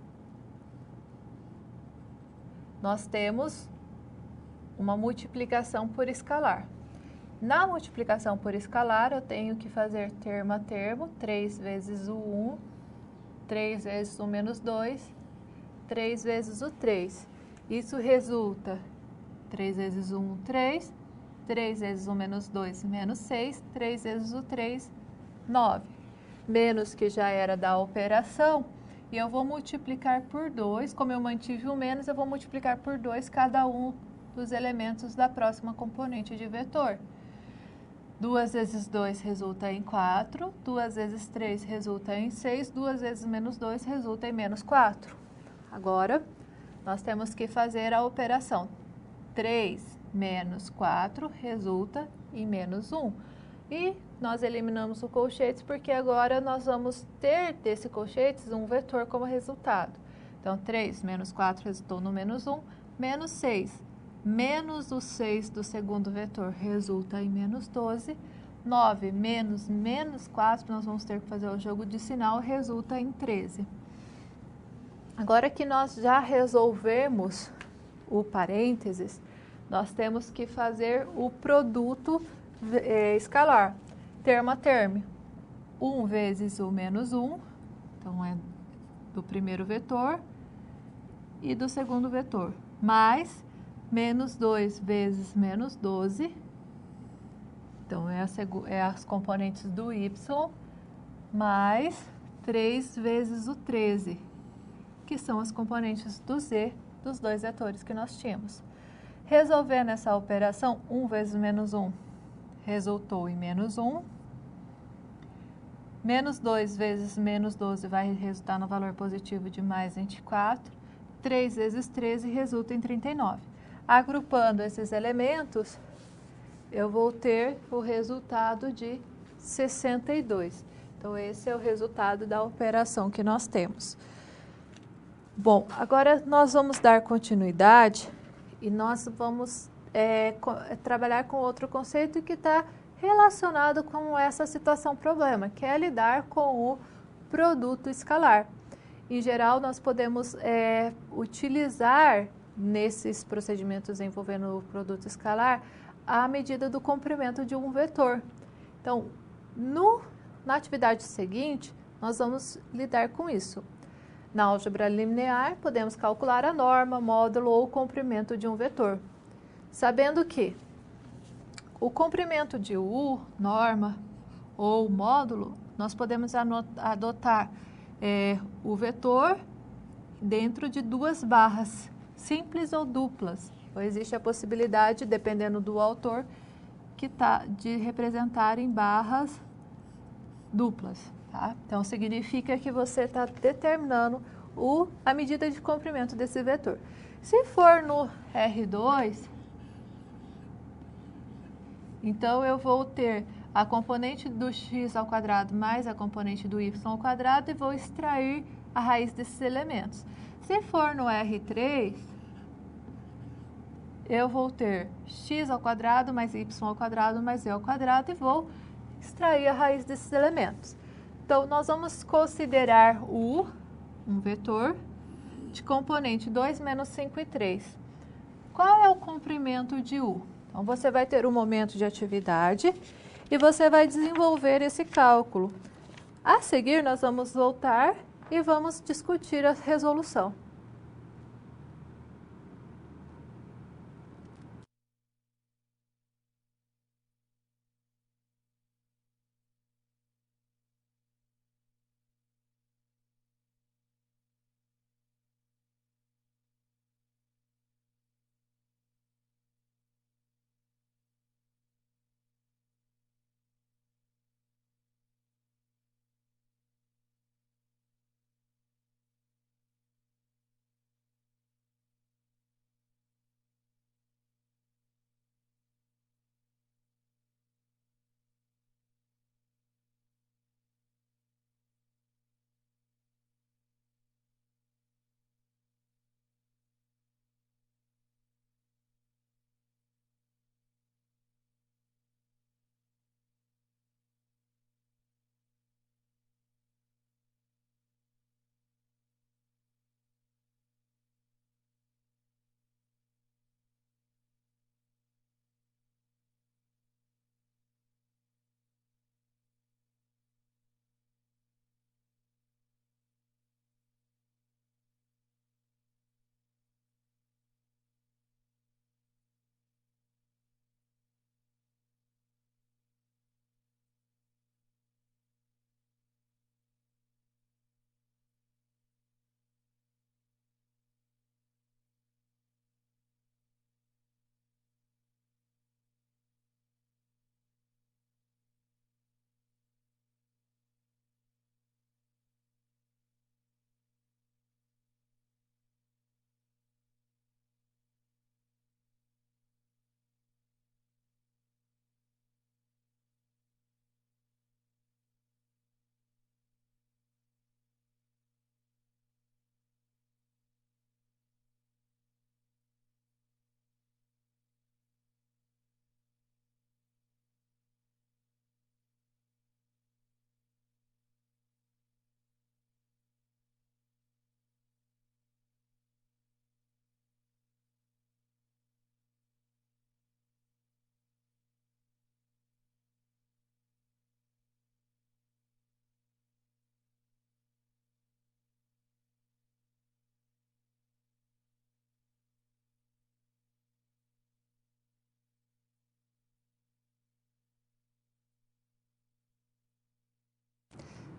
nós temos uma multiplicação por escalar. Na multiplicação por escalar, eu tenho que fazer termo a termo, 3 vezes o 1, 3 vezes o menos 2, 3 vezes o 3. Isso resulta 3 vezes o 1, 3, 3 vezes o menos 2, menos 6, 3 vezes o 3, 9. Menos que já era da operação, e eu vou multiplicar por 2, como eu mantive o menos, eu vou multiplicar por 2 cada um dos elementos da próxima componente de vetor. 2 vezes 2 resulta em 4, 2 vezes 3 resulta em 6, 2 vezes menos 2 resulta em menos 4. Agora, nós temos que fazer a operação. 3 menos 4 resulta em menos 1. E nós eliminamos o colchetes porque agora nós vamos ter desse colchetes um vetor como resultado. Então, 3 menos 4 resultou no menos 1, menos 6. Menos o 6 do segundo vetor resulta em menos 12. 9 menos menos 4, nós vamos ter que fazer o jogo de sinal, resulta em 13. Agora que nós já resolvemos o parênteses, nós temos que fazer o produto escalar, termo a termo. 1 vezes o menos 1, então é do primeiro vetor, e do segundo vetor, mais menos 2 vezes menos 12, então é as componentes do y, mais 3 vezes o 13, que são as componentes do z dos dois vetores que nós tínhamos. Resolvendo essa operação, 1 vezes menos 1 resultou em menos 1, menos 2 vezes menos 12 vai resultar no valor positivo de mais 24, 3 vezes 13 resulta em 39. Agrupando esses elementos, eu vou ter o resultado de 62. Então, esse é o resultado da operação que nós temos. Bom, agora nós vamos dar continuidade e nós vamos trabalhar com outro conceito que está relacionado com essa situação problema, que é lidar com o produto escalar. Em geral, nós podemos utilizar nesses procedimentos envolvendo o produto escalar a medida do comprimento de um vetor. Então, na atividade seguinte, nós vamos lidar com isso. Na álgebra linear, podemos calcular a norma, módulo ou comprimento de um vetor. Sabendo que o comprimento de U, norma ou módulo, nós podemos adotar o vetor dentro de duas barras, simples ou duplas. Ou existe a possibilidade, dependendo do autor, de representar em barras duplas. Tá? Então, significa que você está determinando a medida de comprimento desse vetor. Se for no R2, então eu vou ter a componente do x ao quadrado mais a componente do y ao quadrado e vou extrair a raiz desses elementos. Se for no R3, eu vou ter x ao quadrado mais y ao quadrado mais z ao quadrado e vou extrair a raiz desses elementos. Então, nós vamos considerar U, um vetor, de componente 2, menos 5 e 3. Qual é o comprimento de U? Então, você vai ter um momento de atividade e você vai desenvolver esse cálculo. A seguir, nós vamos voltar e vamos discutir a resolução.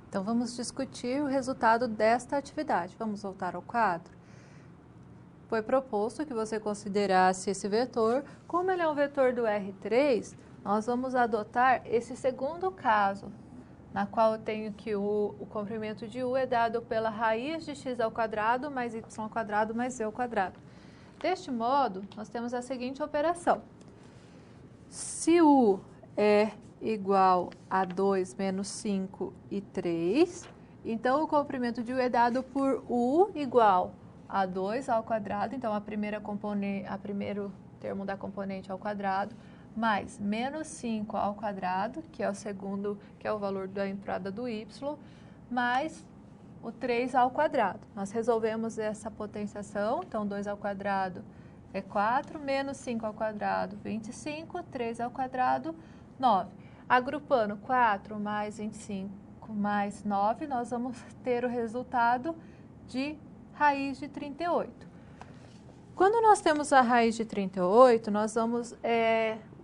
Então, vamos discutir o resultado desta atividade. Vamos voltar ao quadro. Foi proposto que você considerasse esse vetor. Como ele é um vetor do R3, nós vamos adotar esse segundo caso, na qual eu tenho que o comprimento de U é dado pela raiz de x ao quadrado mais y ao quadrado mais z ao quadrado. Deste modo, nós temos a seguinte operação. Se U é igual a 2 menos 5 e 3, então o comprimento de U é dado por U igual a 2 ao quadrado, então a primeiro termo da componente ao quadrado, mais menos 5 ao quadrado, que é o segundo, que é o valor da entrada do y, mais o 3 ao quadrado. Nós resolvemos essa potenciação, então 2 ao quadrado é 4, menos 5 ao quadrado, 25, 3 ao quadrado, 9. Agrupando 4 mais 25 mais 9, nós vamos ter o resultado de raiz de 38. Quando nós temos a raiz de 38, nós vamos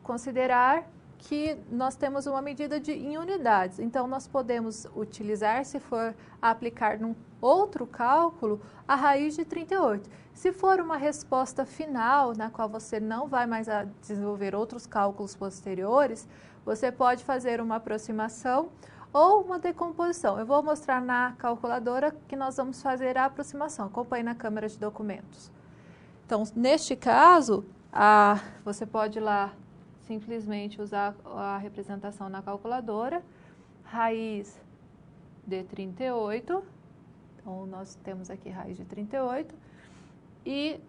considerar que nós temos uma medida em unidades. Então, nós podemos utilizar, se for aplicar num outro cálculo, a raiz de 38. Se for uma resposta final, na qual você não vai mais desenvolver outros cálculos posteriores, você pode fazer uma aproximação ou uma decomposição. Eu vou mostrar na calculadora que nós vamos fazer a aproximação. Acompanhe na câmera de documentos. Então, neste caso, você pode ir lá simplesmente usar a representação na calculadora, raiz de 38, então nós temos aqui raiz de 38, e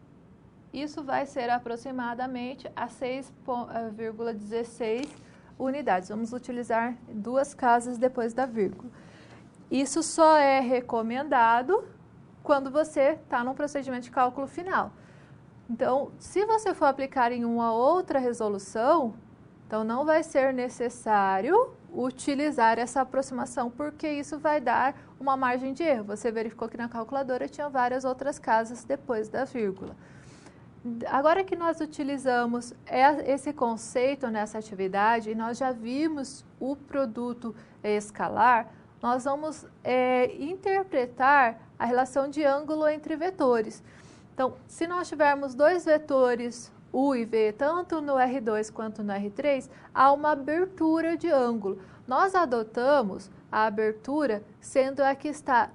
isso vai ser aproximadamente a 6,16 unidades. Vamos utilizar duas casas depois da vírgula. Isso só é recomendado quando você está num procedimento de cálculo final. Então, se você for aplicar em uma outra resolução, então não vai ser necessário utilizar essa aproximação, porque isso vai dar uma margem de erro. Você verificou que na calculadora tinha várias outras casas depois da vírgula. Agora que nós utilizamos esse conceito nessa atividade, nós já vimos o produto escalar, nós vamos interpretar a relação de ângulo entre vetores. Então, se nós tivermos dois vetores U e V, tanto no R2 quanto no R3, há uma abertura de ângulo. Nós adotamos a abertura sendo a que está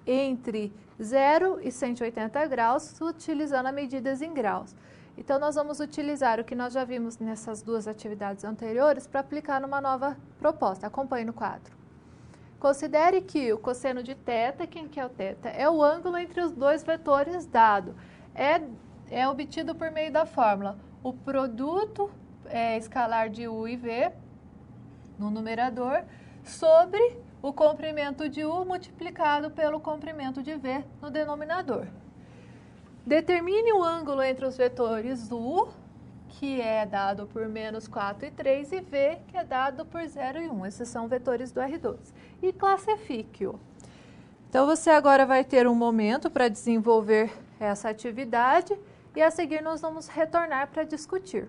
entre 0 e 180 graus, utilizando as medidas em graus. Então, nós vamos utilizar o que nós já vimos nessas duas atividades anteriores para aplicar numa nova proposta. Acompanhe no quadro. Considere que o cosseno de θ, quem que é o θ? É o ângulo entre os dois vetores dado. É obtido por meio da fórmula. O produto escalar de U e V no numerador sobre o comprimento de U multiplicado pelo comprimento de V no denominador. Determine o ângulo entre os vetores U, que é dado por menos 4 e 3, e V, que é dado por 0 e 1. Esses são vetores do R2. E classifique-o. Então, você agora vai ter um momento para desenvolver essa atividade e a seguir nós vamos retornar para discutir.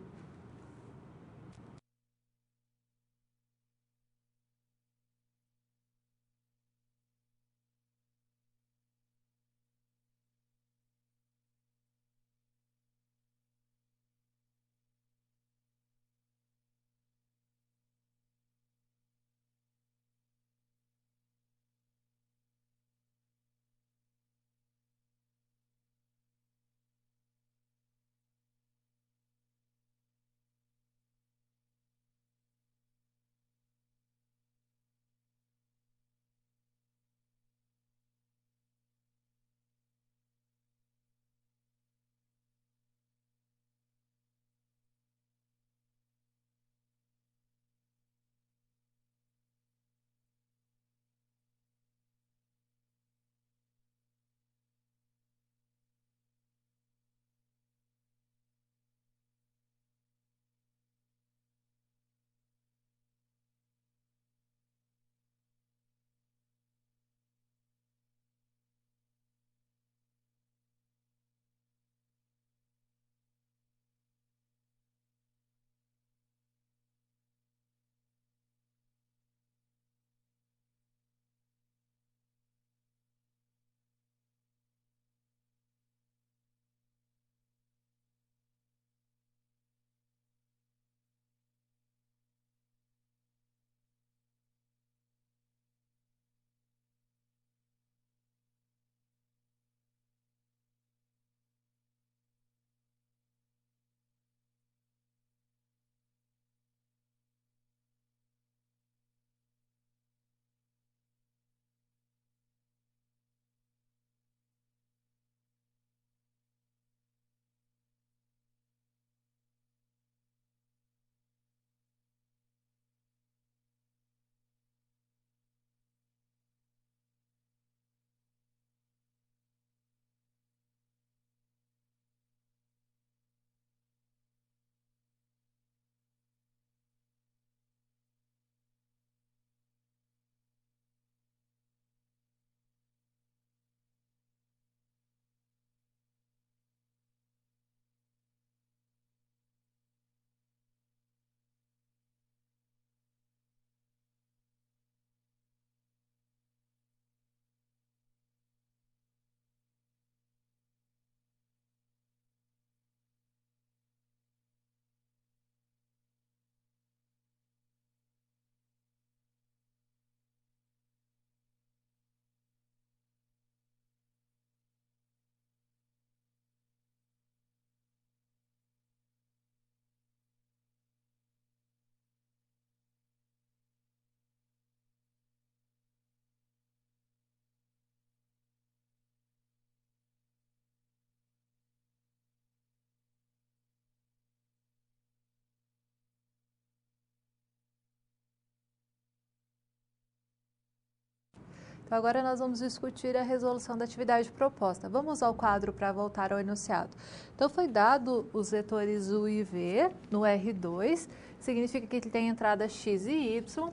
Então, agora nós vamos discutir a resolução da atividade proposta. Vamos ao quadro para voltar ao enunciado. Então, foi dado os vetores U e V no R2, significa que ele tem entrada x e y,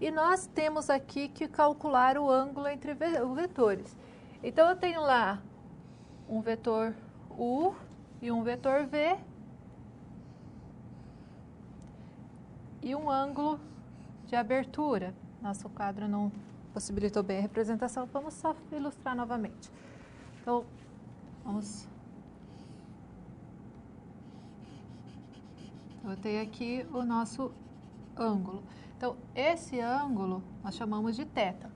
e nós temos aqui que calcular o ângulo entre os vetores. Então, eu tenho lá um vetor U e um vetor V, e um ângulo de abertura. Nosso quadro não possibilitou bem a representação, vamos só ilustrar novamente. Então, eu tenho aqui o nosso ângulo. Então, esse ângulo nós chamamos de θ.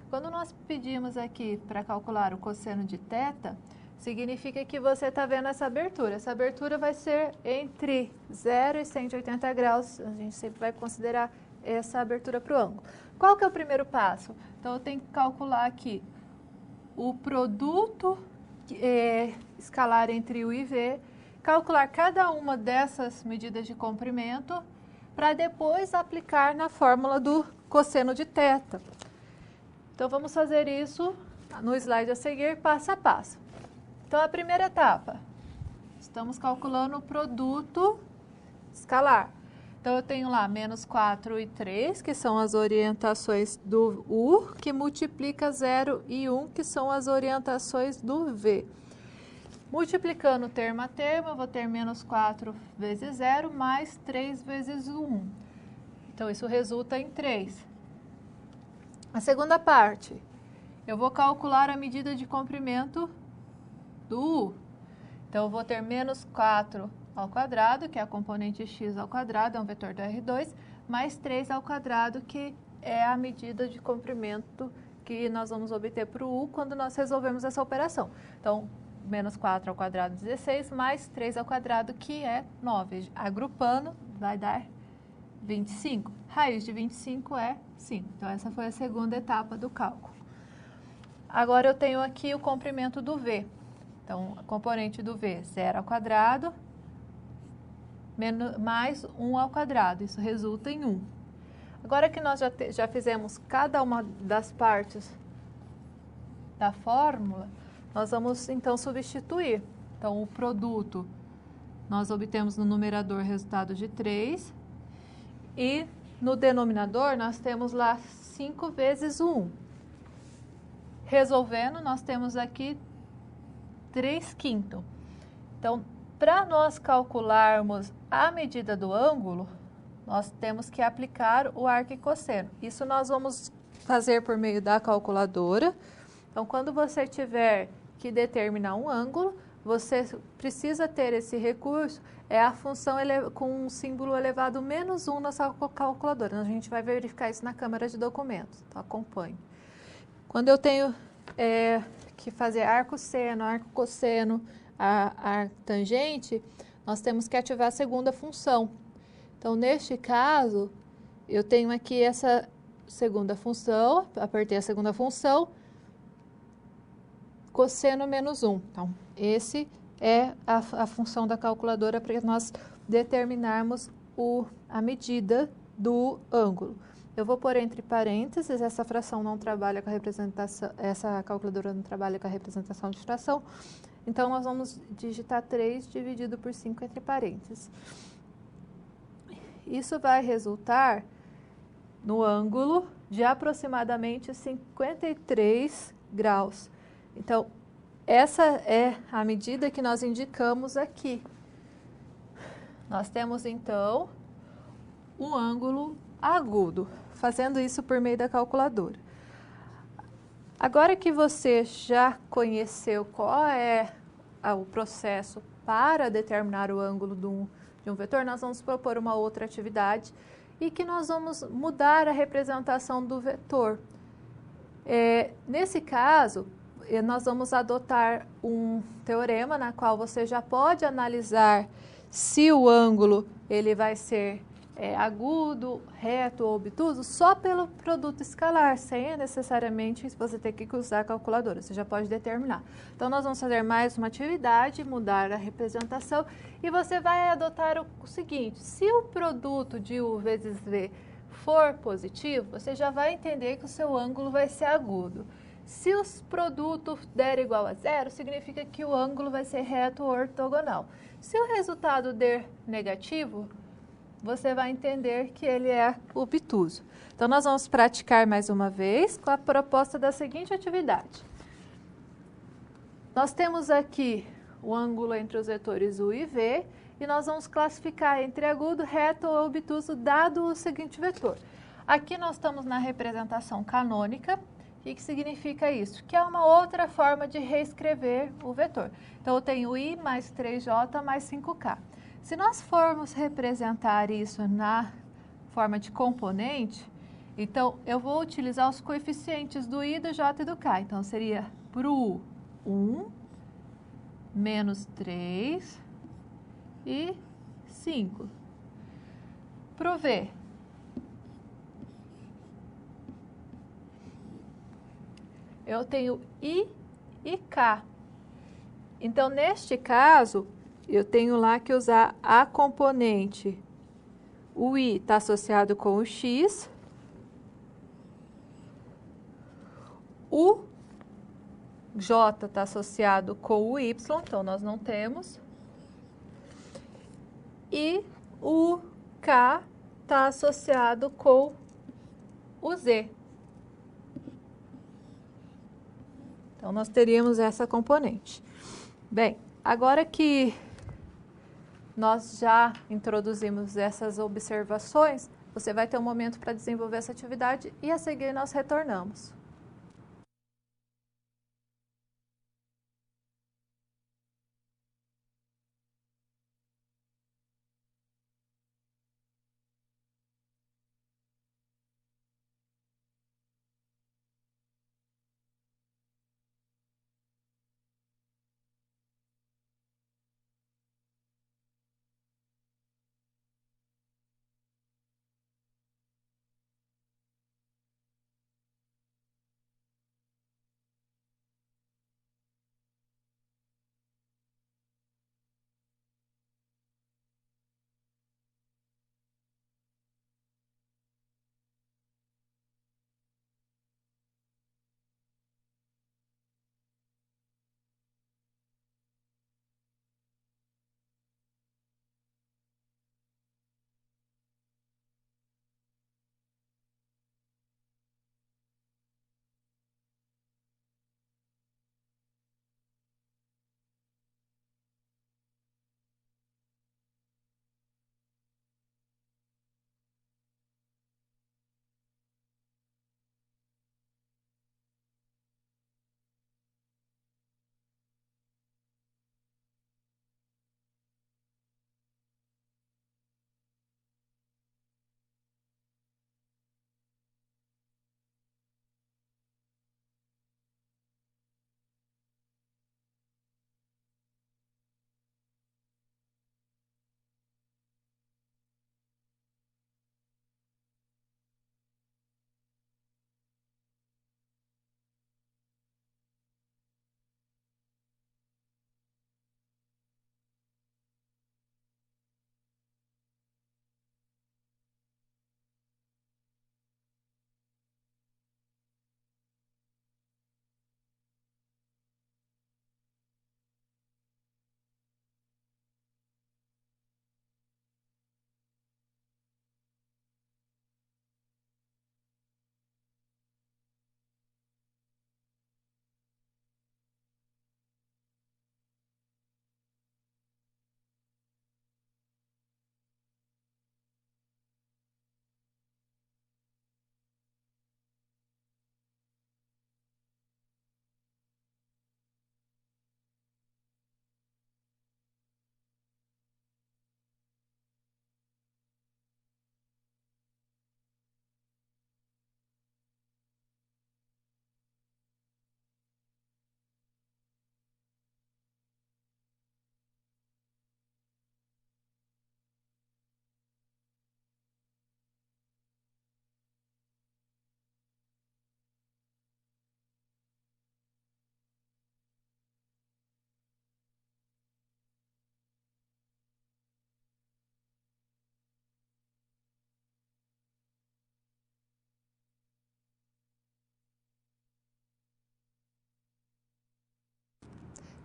Quando nós pedimos aqui para calcular o cosseno de θ, significa que você está vendo essa abertura. Essa abertura vai ser entre 0 e 180 graus. A gente sempre vai considerar essa abertura para o ângulo. Qual que é o primeiro passo? Então, eu tenho que calcular aqui o produto escalar entre U e V, calcular cada uma dessas medidas de comprimento, para depois aplicar na fórmula do cosseno de θ. Então, vamos fazer isso no slide a seguir, passo a passo. Então, a primeira etapa, estamos calculando o produto escalar. Então, eu tenho lá menos 4 e 3, que são as orientações do U, que multiplica 0 e 1, que são as orientações do V. Multiplicando termo a termo, eu vou ter menos 4 vezes 0, mais 3 vezes 1. Então, isso resulta em 3. A segunda parte, eu vou calcular a medida de comprimento do U. Então, eu vou ter menos 4 ao quadrado, que é a componente x ao quadrado, é um vetor do R2, mais 3 ao quadrado, que é a medida de comprimento que nós vamos obter para o U quando nós resolvemos essa operação. Então, menos 4 ao quadrado, 16, mais 3 ao quadrado, que é 9. Agrupando, vai dar 25. Raiz de 25 é 5. Então, essa foi a segunda etapa do cálculo. Agora, eu tenho aqui o comprimento do V. Então, a componente do V, 0 ao quadrado, mais 1 ao quadrado. Isso resulta em 1. Agora que nós já fizemos cada uma das partes da fórmula, nós vamos, então, substituir. Então, o produto, nós obtemos no numerador resultado de 3. E no denominador, nós temos lá 5 vezes 1. Resolvendo, nós temos aqui 3/5. Então, para nós calcularmos a medida do ângulo, nós temos que aplicar o arco e cosseno. Isso nós vamos fazer por meio da calculadora. Então, quando você tiver que determinar um ângulo, você precisa ter esse recurso, é a função com um símbolo elevado menos 1 na sua calculadora. A gente vai verificar isso na câmara de documentos, então acompanhe. Quando eu tenho que fazer arco-seno, arco-cosseno, a tangente, nós temos que ativar a segunda função. Então, neste caso, eu tenho aqui essa segunda função, apertei a segunda função, cosseno menos 1. Então, esse é a função da calculadora para nós determinarmos a medida do ângulo. Eu vou pôr entre parênteses, essa fração não trabalha com a representação, essa calculadora não trabalha com a representação de fração. Então, nós vamos digitar 3 dividido por 5 entre parênteses. Isso vai resultar no ângulo de aproximadamente 53 graus. Então, essa é a medida que nós indicamos aqui. Nós temos, então, um ângulo agudo, fazendo isso por meio da calculadora. Agora que você já conheceu qual é o processo para determinar o ângulo de um vetor, nós vamos propor uma outra atividade e que nós vamos mudar a representação do vetor. Nesse caso, nós vamos adotar um teorema na qual você já pode analisar se o ângulo ele vai ser agudo, reto ou obtuso só pelo produto escalar, sem necessariamente você ter que usar a calculadora, você já pode determinar. Então, nós vamos fazer mais uma atividade, mudar a representação e você vai adotar o seguinte: se o produto de U vezes V for positivo, você já vai entender que o seu ângulo vai ser agudo. Se os produtos der igual a zero, significa que o ângulo vai ser reto ou ortogonal. Se o resultado der negativo, você vai entender que ele é obtuso. Então, nós vamos praticar mais uma vez com a proposta da seguinte atividade. Nós temos aqui o ângulo entre os vetores U e V, e nós vamos classificar entre agudo, reto ou obtuso, dado o seguinte vetor. Aqui nós estamos na representação canônica. O que significa isso? Que é uma outra forma de reescrever o vetor. Então, eu tenho I mais 3J mais 5K. Se nós formos representar isso na forma de componente, então, eu vou utilizar os coeficientes do I, do J e do K. Então, seria para o U, 1, menos 3 e 5. Para o V, eu tenho I e K. Então, neste caso, eu tenho lá que usar a componente. O I está associado com o X. O J está associado com o Y, então nós não temos. E o K está associado com o Z. Então, nós teríamos essa componente. Bem, agora que nós já introduzimos essas observações, você vai ter um momento para desenvolver essa atividade e a seguir nós retornamos.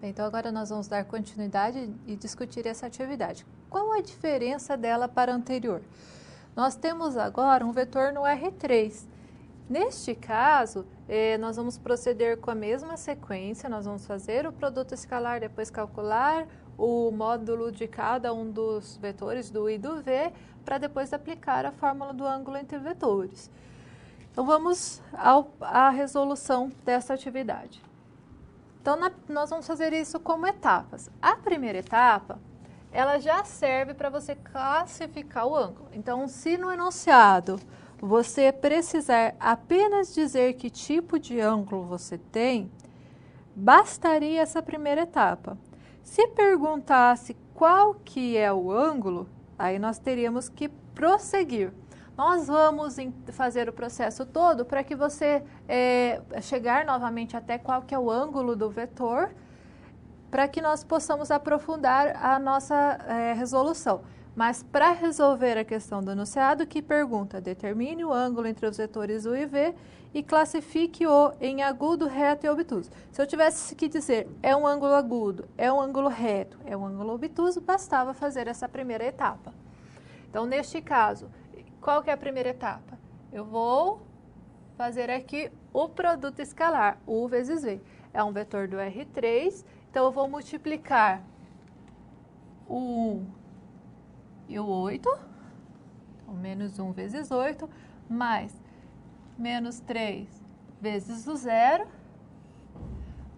Então, agora nós vamos dar continuidade e discutir essa atividade. Qual a diferença dela para a anterior? Nós temos agora um vetor no R3. Neste caso, nós vamos proceder com a mesma sequência, nós vamos fazer o produto escalar, depois calcular o módulo de cada um dos vetores, do I e do V, para depois aplicar a fórmula do ângulo entre vetores. Então, vamos à resolução dessa atividade. Então, nós vamos fazer isso como etapas. A primeira etapa, ela já serve para você classificar o ângulo. Então, se no enunciado você precisar apenas dizer que tipo de ângulo você tem, bastaria essa primeira etapa. Se perguntasse qual que é o ângulo, aí nós teríamos que prosseguir. Nós vamos fazer o processo todo para que você chegar novamente até qual que é o ângulo do vetor, para que nós possamos aprofundar a nossa resolução. Mas para resolver a questão do enunciado, que pergunta, determine o ângulo entre os vetores U e V e classifique-o em agudo, reto e obtuso. Se eu tivesse que dizer é um ângulo agudo, é um ângulo reto, é um ângulo obtuso, bastava fazer essa primeira etapa. Então, neste caso, qual que é a primeira etapa? Eu vou fazer aqui o produto escalar, U vezes V. É um vetor do R3, então eu vou multiplicar o 1 e o 8, então menos 1 vezes 8, mais menos 3 vezes o 0,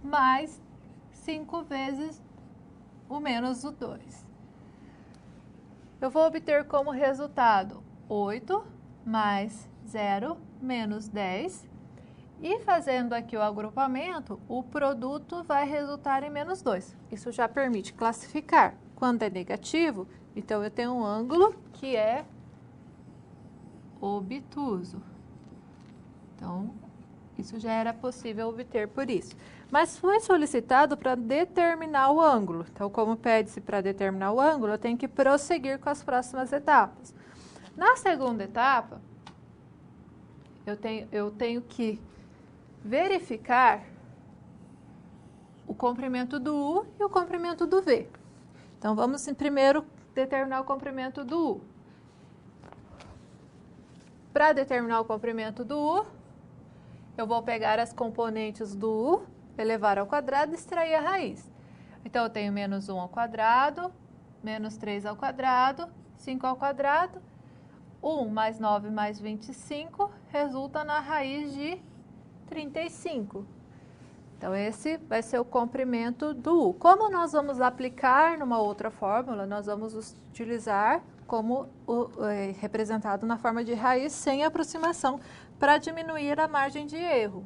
mais 5 vezes o menos o 2. Eu vou obter como resultado 8 mais 0 menos 10. E fazendo aqui o agrupamento, o produto vai resultar em menos 2. Isso já permite classificar. Quando é negativo, então eu tenho um ângulo que é obtuso. Então, isso já era possível obter por isso. Mas foi solicitado para determinar o ângulo. Então, como pede-se para determinar o ângulo, eu tenho que prosseguir com as próximas etapas. Na segunda etapa, eu tenho que verificar o comprimento do U e o comprimento do V. Então, vamos primeiro determinar o comprimento do U. Para determinar o comprimento do U, eu vou pegar as componentes do U, elevar ao quadrado e extrair a raiz. Então, eu tenho menos 1 ao quadrado, menos 3 ao quadrado, 5 ao quadrado. 1 mais 9 mais 25 resulta na raiz de 35. Então, esse vai ser o comprimento do U. Como nós vamos aplicar numa outra fórmula, nós vamos utilizar como representado na forma de raiz sem aproximação, para diminuir a margem de erro.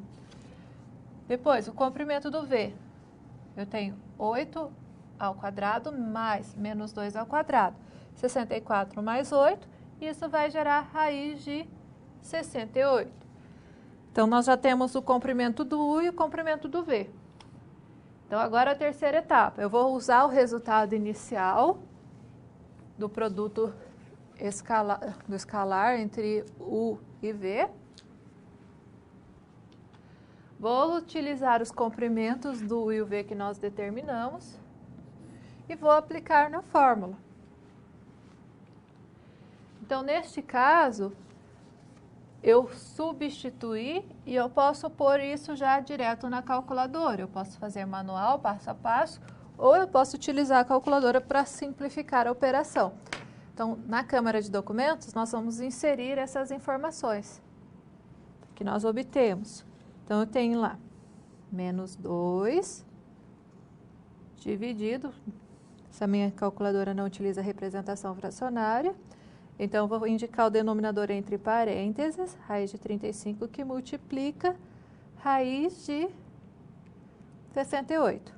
Depois, o comprimento do V. Eu tenho 8 ao quadrado mais menos 2 ao quadrado. 64 mais 8, isso vai gerar raiz de 68. Então, nós já temos o comprimento do U e o comprimento do V. Então, agora a terceira etapa. Eu vou usar o resultado inicial do produto escalar entre U e V. Vou utilizar os comprimentos do U e o V que nós determinamos e vou aplicar na fórmula. Então, neste caso, eu substituí e eu posso pôr isso já direto na calculadora. Eu posso fazer manual, passo a passo, ou eu posso utilizar a calculadora para simplificar a operação. Então, na Câmara de Documentos, nós vamos inserir essas informações que nós obtemos. Então, eu tenho lá menos 2 dividido, essa minha calculadora não utiliza representação fracionária, então, vou indicar o denominador entre parênteses, raiz de 35, que multiplica raiz de 68.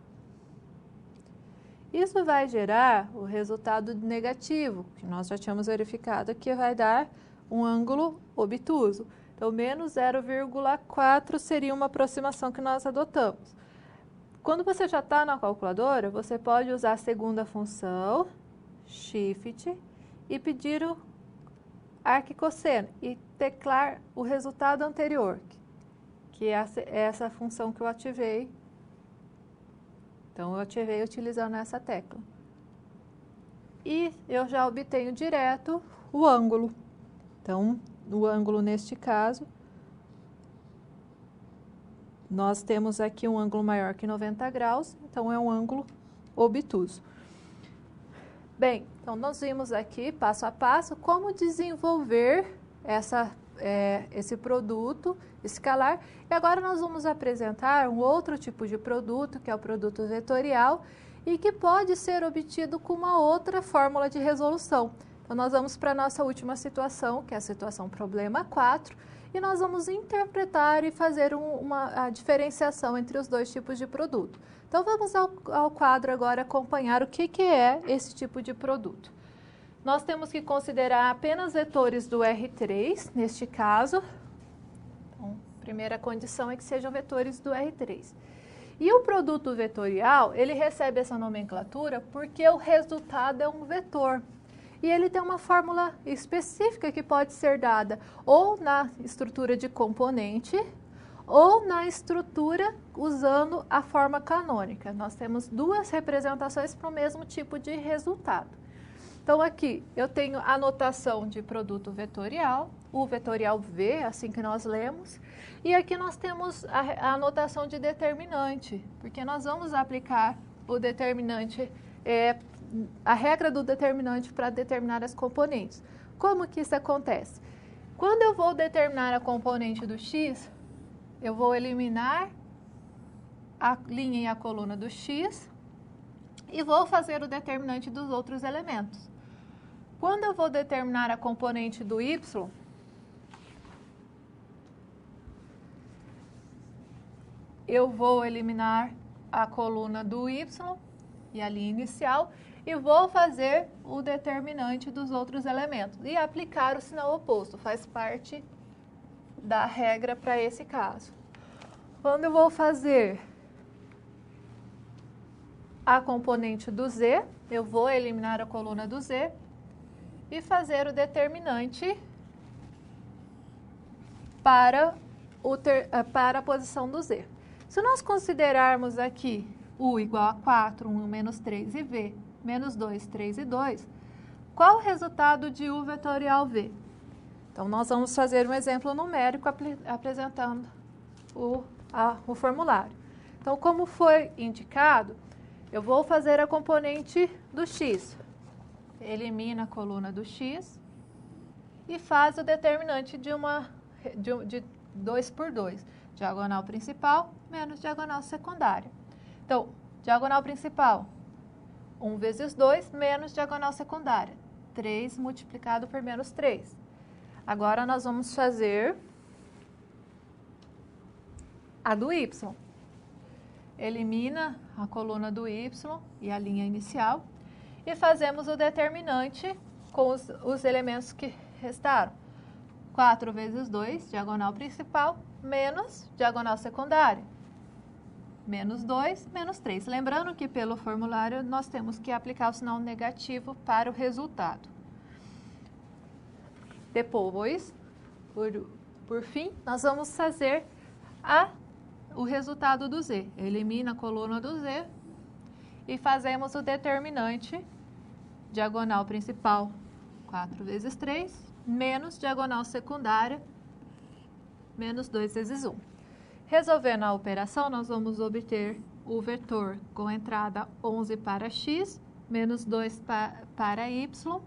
Isso vai gerar o resultado negativo, que nós já tínhamos verificado, que vai dar um ângulo obtuso. Então, menos 0,4 seria uma aproximação que nós adotamos. Quando você já está na calculadora, você pode usar a segunda função, shift, e pedir o arco e cosseno, e teclar o resultado anterior, que é essa função que eu ativei Então, eu ativei utilizando essa tecla. E eu já obtenho direto o ângulo. Então, o ângulo neste caso, nós temos aqui um ângulo maior que 90 graus, então é um ângulo obtuso. Bem, então nós vimos aqui, passo a passo, como desenvolver esse produto escalar. E agora nós vamos apresentar um outro tipo de produto, que é o produto vetorial, e que pode ser obtido com uma outra fórmula de resolução. Então, nós vamos para a nossa última situação, que é a situação problema 4, e nós vamos interpretar e fazer a diferenciação entre os dois tipos de produto. Então, vamos ao quadro agora acompanhar o que é esse tipo de produto. Nós temos que considerar apenas vetores do R3, neste caso. Então, a primeira condição é que sejam vetores do R3. E o produto vetorial, ele recebe essa nomenclatura porque o resultado é um vetor. E ele tem uma fórmula específica que pode ser dada ou na estrutura de componente ou na estrutura usando a forma canônica. Nós temos duas representações para o mesmo tipo de resultado. Então, aqui eu tenho a notação de produto vetorial, o vetorial V, assim que nós lemos, e aqui nós temos a notação de determinante, porque nós vamos aplicar o determinante, a regra do determinante para determinar as componentes. Como que isso acontece? Quando eu vou determinar a componente do X, eu vou eliminar a linha e a coluna do X e vou fazer o determinante dos outros elementos. Quando eu vou determinar a componente do Y, eu vou eliminar a coluna do Y e a linha inicial e vou fazer o determinante dos outros elementos e aplicar o sinal oposto, faz parte da regra para esse caso. Quando eu vou fazer a componente do Z, eu vou eliminar a coluna do Z e fazer o determinante para a posição do Z. Se nós considerarmos aqui U igual a 4, 1 menos 3 e V menos 2, 3 e 2, qual o resultado de U vetorial V? Então, nós vamos fazer um exemplo numérico apresentando o formulário. Então, como foi indicado, eu vou fazer a componente do X. Elimina a coluna do X e faz o determinante de 2 por 2. Diagonal principal menos diagonal secundária. Então, diagonal principal, 1 vezes 2 menos diagonal secundária. 3 multiplicado por menos 3. Agora, nós vamos fazer a do Y. Elimina a coluna do Y e a linha inicial e fazemos o determinante com os elementos que restaram. 4 vezes 2, diagonal principal, menos diagonal secundária. Menos 2, menos 3. Lembrando que pelo formulário nós temos que aplicar o sinal negativo para o resultado. Depois, por fim, nós vamos fazer o resultado do Z. Elimina a coluna do Z e fazemos o determinante diagonal principal, 4 vezes 3, menos diagonal secundária, menos 2 vezes 1. Resolvendo a operação, nós vamos obter o vetor com a entrada 11 para x, menos 2 para y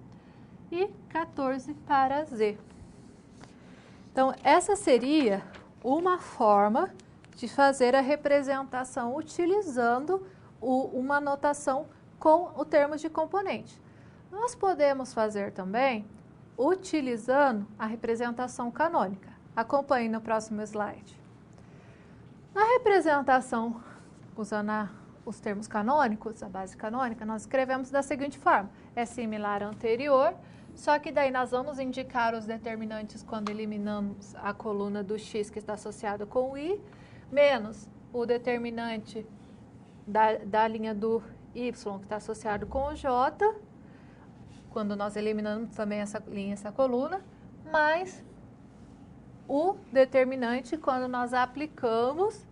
e 14 para z. Então, essa seria uma forma de fazer a representação utilizando uma notação com o termo de componente. Nós podemos fazer também utilizando a representação canônica. Acompanhe no próximo slide. Na representação, usando os termos canônicos, a base canônica, nós escrevemos da seguinte forma. É similar ao anterior, só que daí nós vamos indicar os determinantes quando eliminamos a coluna do x que está associado com o i, menos o determinante da linha do y que está associado com o j, quando nós eliminamos também essa linha, essa coluna, mais o determinante quando nós aplicamos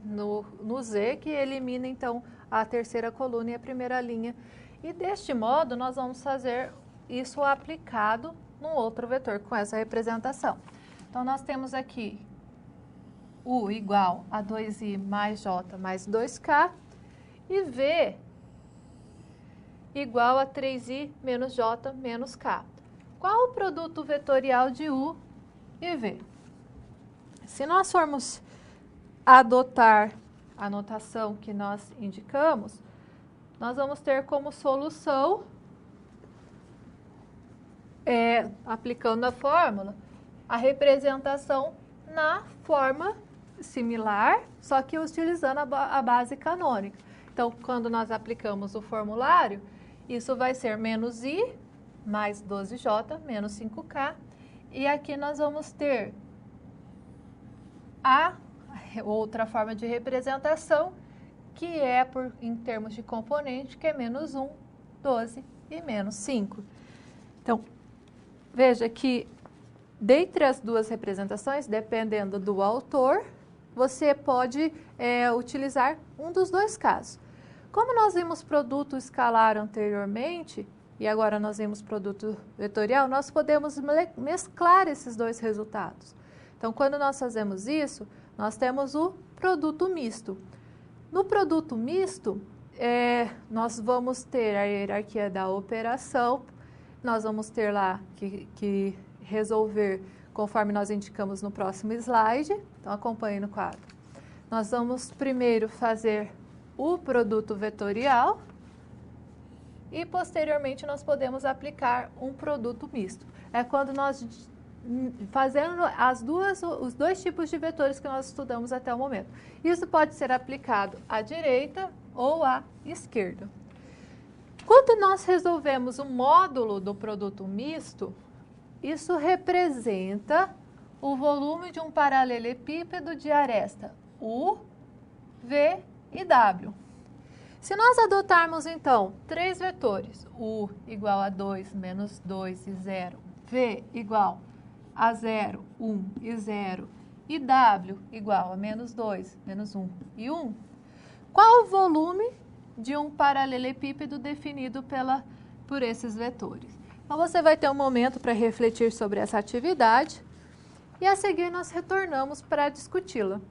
no z, que elimina então a terceira coluna e a primeira linha. E deste modo, nós vamos fazer isso aplicado num outro vetor com essa representação. Então, nós temos aqui U igual a 2i mais j mais 2k e V igual a 3i menos j menos k. Qual o produto vetorial de U e V? Se nós formos adotar a notação que nós indicamos, nós vamos ter como solução, aplicando a fórmula, a representação na forma similar, só que utilizando a base canônica. Então, quando nós aplicamos o formulário, isso vai ser menos i mais 12j menos 5k. E aqui nós vamos ter a outra forma de representação, que é em termos de componente, que é menos 1, 12 e menos 5. Então, veja que dentre as duas representações, dependendo do autor, você pode utilizar um dos dois casos. Como nós vimos produto escalar anteriormente, e agora nós vimos produto vetorial, nós podemos mesclar esses dois resultados. Então, quando nós fazemos isso, nós temos o produto misto. No produto misto, nós vamos ter a hierarquia da operação, nós vamos ter lá que resolver conforme nós indicamos no próximo slide. Então, acompanhe no quadro. Nós vamos primeiro fazer o produto vetorial e, posteriormente, nós podemos aplicar um produto misto. É quando nós fazendo os dois tipos de vetores que nós estudamos até o momento. Isso pode ser aplicado à direita ou à esquerda. Quando nós resolvemos o módulo do produto misto, isso representa o volume de um paralelepípedo de aresta U, V e W. Se nós adotarmos, então, três vetores, U igual a 2, menos 2 e 0, V igual a 0, 1 e 0, e W igual a menos 2, menos 1 e 1, qual o volume de um paralelepípedo definido por esses vetores? Então, você vai ter um momento para refletir sobre essa atividade e a seguir nós retornamos para discuti-la.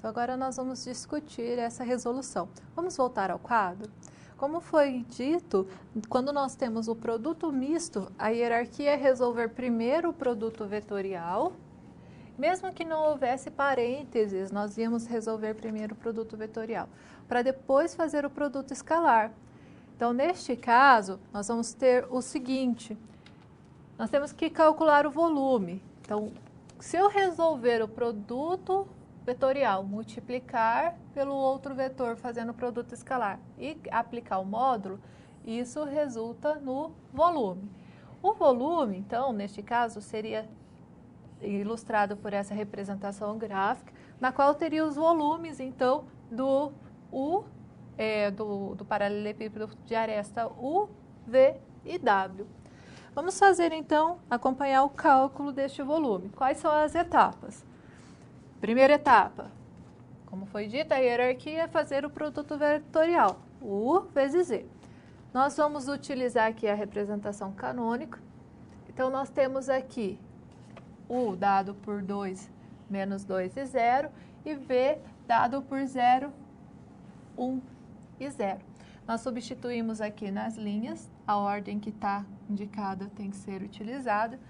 Então, agora nós vamos discutir essa resolução. Vamos voltar ao quadro? Como foi dito, quando nós temos o produto misto, a hierarquia é resolver primeiro o produto vetorial. Mesmo que não houvesse parênteses, nós íamos resolver primeiro o produto vetorial, para depois fazer o produto escalar. Então, neste caso, nós vamos ter o seguinte, nós temos que calcular o volume. Então, se eu resolver o produto vetorial, multiplicar pelo outro vetor fazendo o produto escalar e aplicar o módulo, isso resulta no volume. O volume, então, neste caso, seria ilustrado por essa representação gráfica, na qual teria os volumes, então, do paralelepípedo de aresta U, V e W. Vamos fazer, então, acompanhar o cálculo deste volume. Quais são as etapas? Primeira etapa, como foi dito, a hierarquia é fazer o produto vetorial, U vezes Z. Nós vamos utilizar aqui a representação canônica. Então, nós temos aqui U dado por 2, menos 2 e 0, e V dado por 0, 1 e 0. Nós substituímos aqui nas linhas, a ordem que está indicada tem que ser utilizada,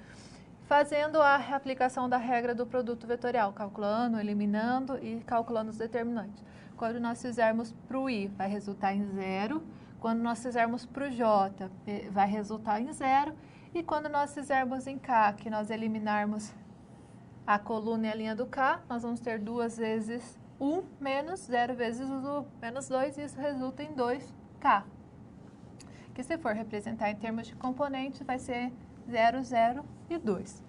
fazendo a aplicação da regra do produto vetorial, calculando, eliminando e calculando os determinantes. Quando nós fizermos para o I, vai resultar em 0. Quando nós fizermos para o J, vai resultar em 0. E quando nós fizermos em K, que nós eliminarmos a coluna e a linha do K, nós vamos ter 2 vezes 1 menos 0 vezes o menos 2, e isso resulta em 2K. Que se for representar em termos de componente, vai ser 0, 0 e 2.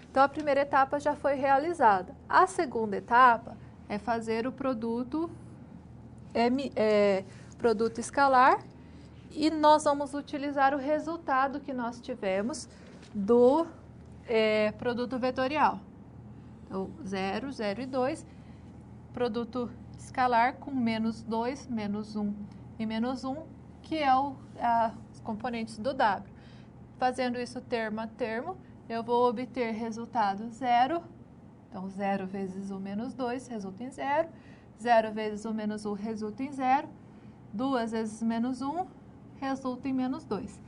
Então, a primeira etapa já foi realizada. A segunda etapa é fazer o produto escalar, e nós vamos utilizar o resultado que nós tivemos do produto vetorial. Então, 0, 0 e 2, produto escalar com menos 2, menos 1 e menos 1, que é os componentes do W. Fazendo isso termo a termo, eu vou obter resultado 0. Então, 0 vezes o menos 2 resulta em 0. 0 vezes o menos 1 resulta em 0. 2 vezes menos 1 resulta em menos 2.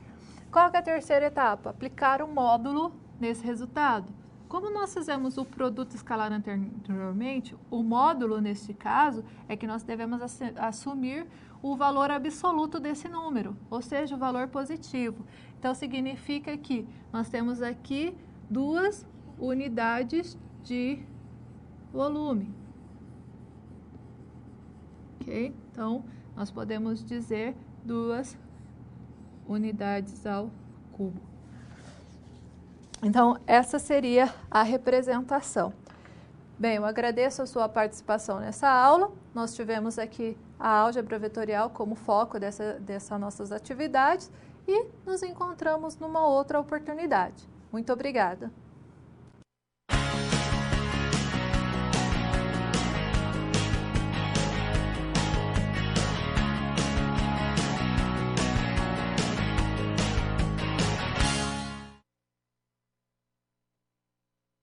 Qual que é a terceira etapa? Aplicar o módulo nesse resultado. Como nós fizemos o produto escalar anteriormente, o módulo, neste caso, é que nós devemos assumir o valor absoluto desse número, ou seja, o valor positivo. Então, significa que nós temos aqui 2 unidades de volume. Ok? Então, nós podemos dizer 2 unidades ao cubo. Então, essa seria a representação. Bem, eu agradeço a sua participação nessa aula. Nós tivemos aqui a álgebra vetorial como foco dessas nossas atividades, e nos encontramos numa outra oportunidade. Muito obrigada.